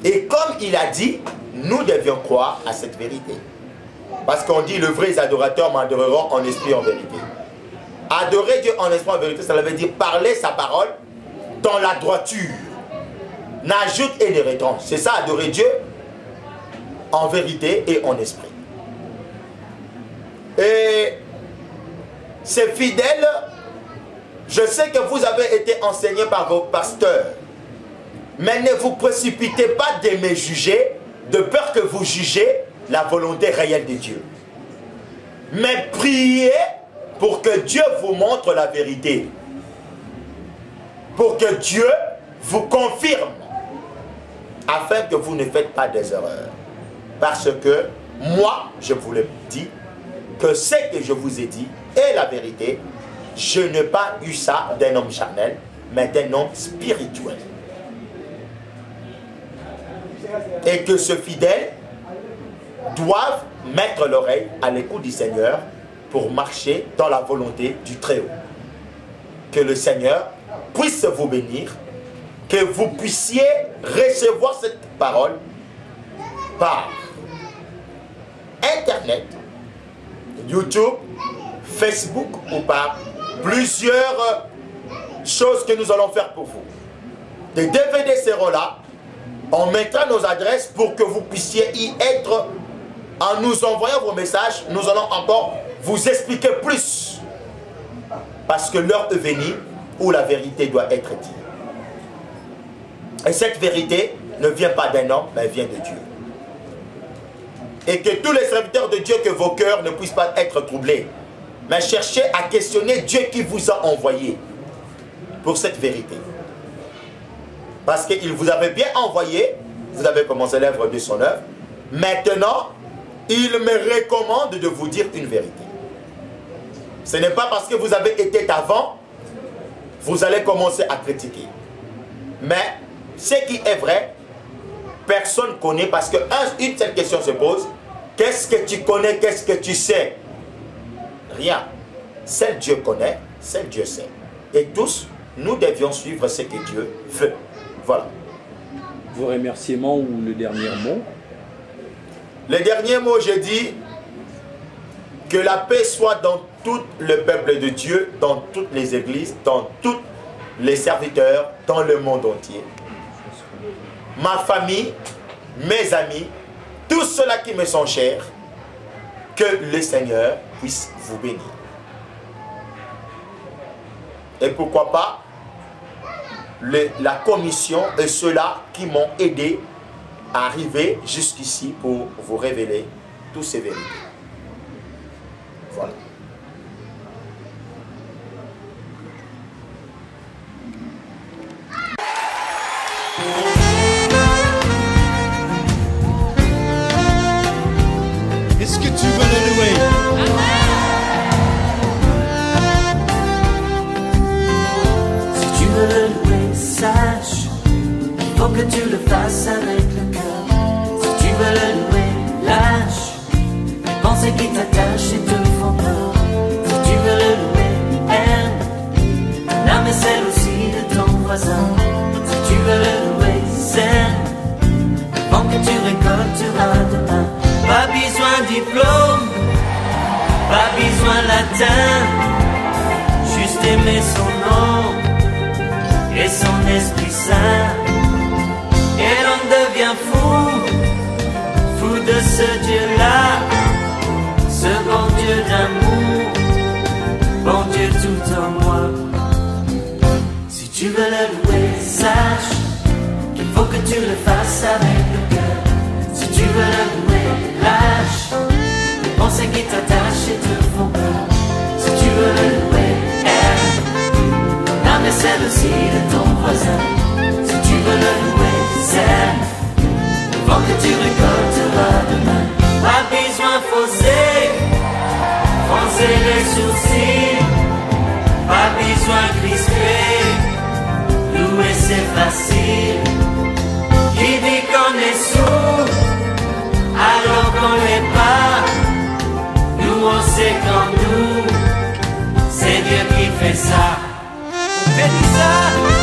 Et comme il a dit, nous devions croire à cette vérité. Parce qu'on dit, les vrais adorateurs m'adoreront en esprit et en vérité. Adorer Dieu en esprit et en vérité, ça veut dire parler sa parole dans la droiture. N'ajoute et ne retranche. C'est ça, adorer Dieu en vérité et en esprit. Et ces fidèles, je sais que vous avez été enseignés par vos pasteurs, mais ne vous précipitez pas de me juger, de peur que vous jugez la volonté réelle de Dieu. Mais priez pour que Dieu vous montre la vérité. Pour que Dieu vous confirme, afin que vous ne faites pas des erreurs. Parce que moi, je vous le dis, que ce que je vous ai dit est la vérité. Je n'ai pas eu ça d'un homme charnel, mais d'un homme spirituel. Et que ce fidèle doivent mettre l'oreille à l'écoute du Seigneur pour marcher dans la volonté du Très-Haut. Que le Seigneur puisse vous bénir, que vous puissiez recevoir cette parole par Internet, YouTube, Facebook ou par plusieurs choses que nous allons faire pour vous. Des DVD seront là. On mettra nos adresses pour que vous puissiez y être. En nous envoyant vos messages, nous allons encore vous expliquer plus. Parce que l'heure est venue où la vérité doit être dite. Et cette vérité ne vient pas d'un homme, mais vient de Dieu. Et que tous les serviteurs de Dieu, que vos cœurs ne puissent pas être troublés. Mais cherchez à questionner Dieu qui vous a envoyé pour cette vérité. Parce qu'il vous avait bien envoyé, vous avez commencé l'œuvre de son œuvre. Maintenant, il me recommande de vous dire une vérité. Ce n'est pas parce que vous avez été avant, vous allez commencer à critiquer. Mais ce qui est vrai, personne ne connaît, parce qu'une seule question se pose. Qu'est-ce que tu connais, qu'est-ce que tu sais? Rien. Seul Dieu connaît, seul Dieu sait. Et tous, nous devions suivre ce que Dieu veut. Voilà. Vos remerciements ou le dernier mot? Le dernier mot, je dis que la paix soit dans tout le peuple de Dieu, dans toutes les églises, dans tous les serviteurs, dans le monde entier. Ma famille, mes amis, tous ceux-là qui me sont chers, que le Seigneur puisse vous bénir. Et pourquoi pas la commission et ceux-là qui m'ont aidé à arriver jusqu'ici pour vous révéler toutes ces vérités. Voilà. Est-ce que tu veux le louer? Si tu veux le louer, sache, il faut que tu le fasses avec le cœur. Si tu veux le louer, lâche les pensées qui t'attachent et te font peur. Si tu veux le louer, diplôme, pas besoin l'atteindre, juste aimer son nom et son Esprit Saint. Et l'on devient fou, fou de ce Dieu-là, ce bon Dieu d'amour, bon Dieu tout en moi. Si tu veux le louer, sache qu'il faut que tu le fasses avec le cœur. Si tu veux le louer, lâche les pensées qui t'attachent et te font peur. Si tu veux le louer, aime l'âme et celle aussi de ton voisin. Si tu veux le louer, sème le vent que tu récolteras demain. Pas besoin fausser, froncer les sourcils, pas besoin crisper, louer c'est facile. Qui dit qu'on est sourd alors qu'on l'est pas? Nous on sait qu'en nous c'est Dieu qui fait ça. On fait tout ça.